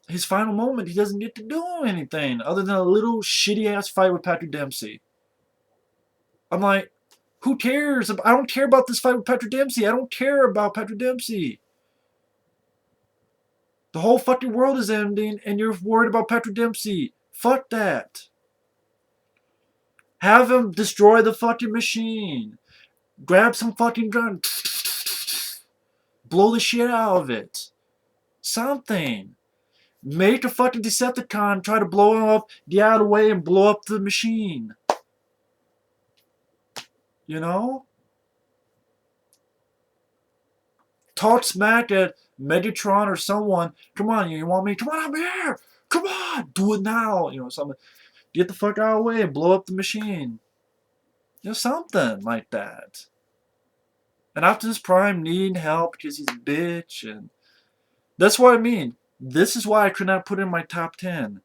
his final moment, he doesn't get to do anything other than a little shitty ass fight with Patrick Dempsey. I'm like, who cares? I don't care about this fight with Patrick Dempsey. I don't care about Patrick Dempsey. The whole fucking world is ending, and you're worried about Patrick Dempsey. Fuck that. Have him destroy the fucking machine. Grab some fucking gun. Blow the shit out of it. Something. Make a fucking Decepticon try to blow him up the out of the way and blow up the machine. You know? Talk smack at Megatron or someone. Come on, you want me? Come on, I'm here. Come on, do it now. You know, something. Get the fuck out of the way and blow up the machine. You know, something like that. And Optimus Prime needing help because he's a bitch, and that's what I mean. This is why I could not put in my top 10.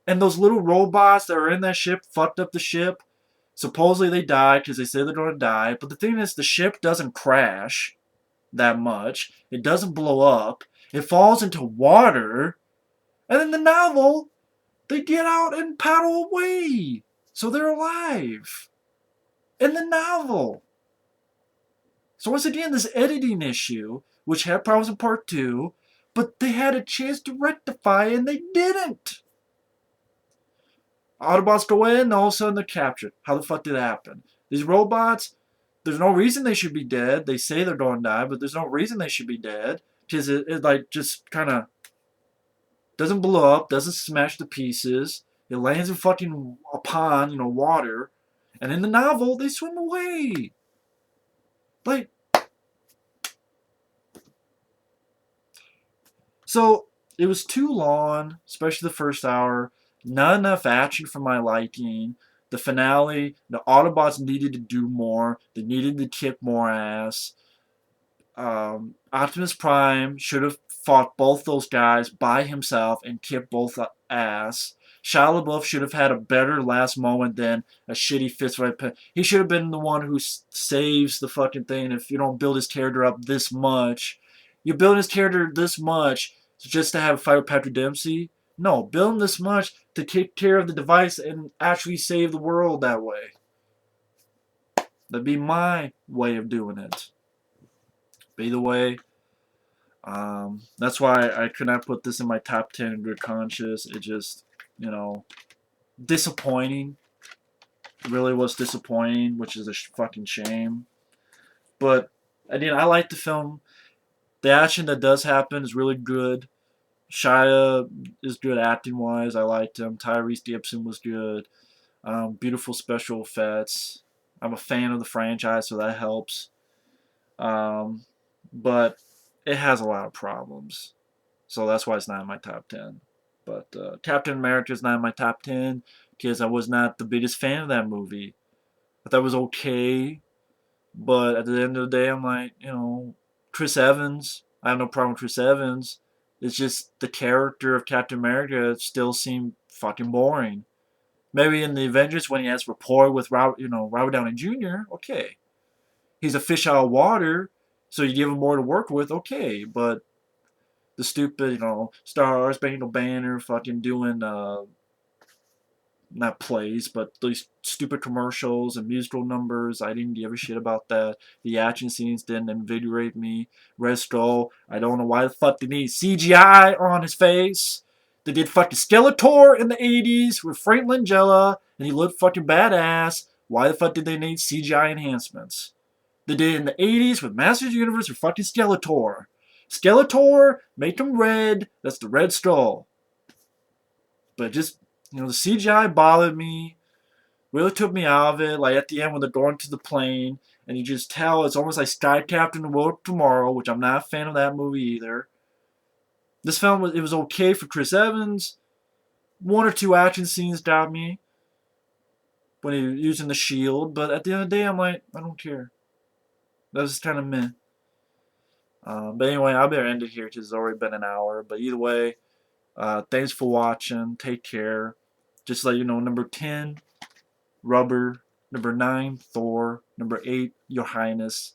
And those little robots that are in that ship fucked up the ship. Supposedly they died because they say they're going to die. But the thing is, the ship doesn't crash that much. It doesn't blow up. It falls into water. And in the novel, they get out and paddle away. So they're alive. In the novel. So once again, this editing issue, which had problems in part 2, but they had a chance to rectify and they didn't. Autobots go in and all of a sudden they're captured. How the fuck did that happen? These robots, there's no reason they should be dead. They say they're going to die, but there's no reason they should be dead. Because it like just kind of doesn't blow up, doesn't smash to pieces. It lands in fucking a pond, you know, water. And in the novel, they swim away. Like, so it was too long, especially the first hour. Not enough action for my liking. The finale, the Autobots needed to do more. They needed to kick more ass. Optimus Prime should have fought both those guys by himself and kicked both ass. Shia LaBeouf should have had a better last moment than a shitty fist fight. He should have been the one who saves the fucking thing. If you don't build his character up this much, you build his character this much just to have a fight with Patrick Dempsey. No, build him this much to take care of the device and actually save the world that way. That'd be my way of doing it. But either way, that's why I could not put this in my top 10 in good conscience. It just, you know, disappointing. It really was disappointing, which is a fucking shame. But, again, I like the film. The action that does happen is really good. Shia is good acting-wise. I liked him. Tyrese Gibson was good. Beautiful special effects. I'm a fan of the franchise, so that helps. But it has a lot of problems. So that's why it's not in my top 10. But Captain America is not in my top 10 because I was not the biggest fan of that movie. I thought it was okay. But at the end of the day, I'm like, you know, Chris Evans. I have no problem with Chris Evans. It's just the character of Captain America still seemed fucking boring. Maybe in the Avengers when he has rapport with Robert Downey Jr., okay. He's a fish out of water, so you give him more to work with, okay. But the stupid, Star Spangled Banner fucking doing, not plays, but these stupid commercials and musical numbers, I didn't give a shit about that. The action scenes didn't invigorate me. Red Skull, I don't know why the fuck they need CGI on his face. They did fucking Skeletor in the 80s with Frank Langella, and he looked fucking badass. Why the fuck did they need CGI enhancements? They did in the 80s with Masters of the Universe with fucking Skeletor. Skeletor, make him red. That's the Red Skull. But just, the CGI bothered me. Really took me out of it. Like at the end when they're going to the plane, and you just tell it's almost like Sky Captain the World Tomorrow, which I'm not a fan of that movie either. This film was okay for Chris Evans. One or two action scenes got me when he was using the shield, but at the end of the day, I'm like, I don't care. That was kind of meh. But anyway, I better end it here because it's already been an hour. But either way, thanks for watching. Take care. Just let you know, number 10, Rubber. Number 9, Thor. Number 8, Your Highness.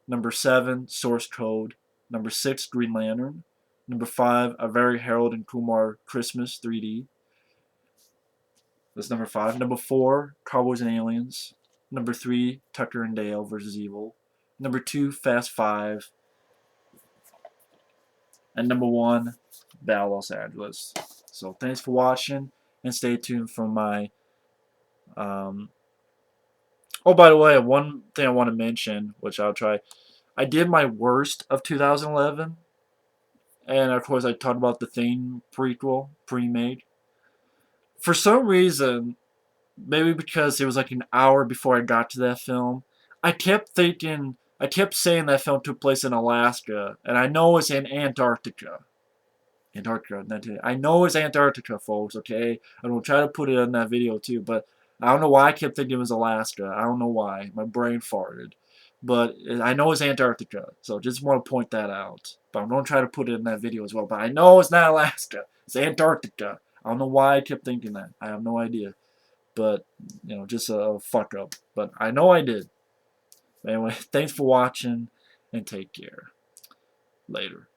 Number 7, Source Code. Number 6, Green Lantern. Number 5, A Very Harold and Kumar Christmas 3D. That's number 5. Number 4, Cowboys and Aliens. Number 3, Tucker and Dale versus Evil. Number 2, Fast 5. And number 1, Battle Los Angeles. So thanks for watching, and stay tuned for my... Oh, by the way, one thing I want to mention, which I'll try. I did my worst of 2011. And of course, I talked about the Thing prequel, pre-made. For some reason, maybe because it was like an hour before I got to that film, I kept saying that film took place in Alaska, and I know it's in Antarctica. I know it's Antarctica, folks, okay? I'm going to try to put it in that video too, but I don't know why I kept thinking it was Alaska. I don't know why. My brain farted. But I know it's Antarctica, so just want to point that out. But I'm going to try to put it in that video as well. But I know it's not Alaska. It's Antarctica. I don't know why I kept thinking that. I have no idea. But, just a fuck up. But I know I did. Anyway, thanks for watching, and take care. Later.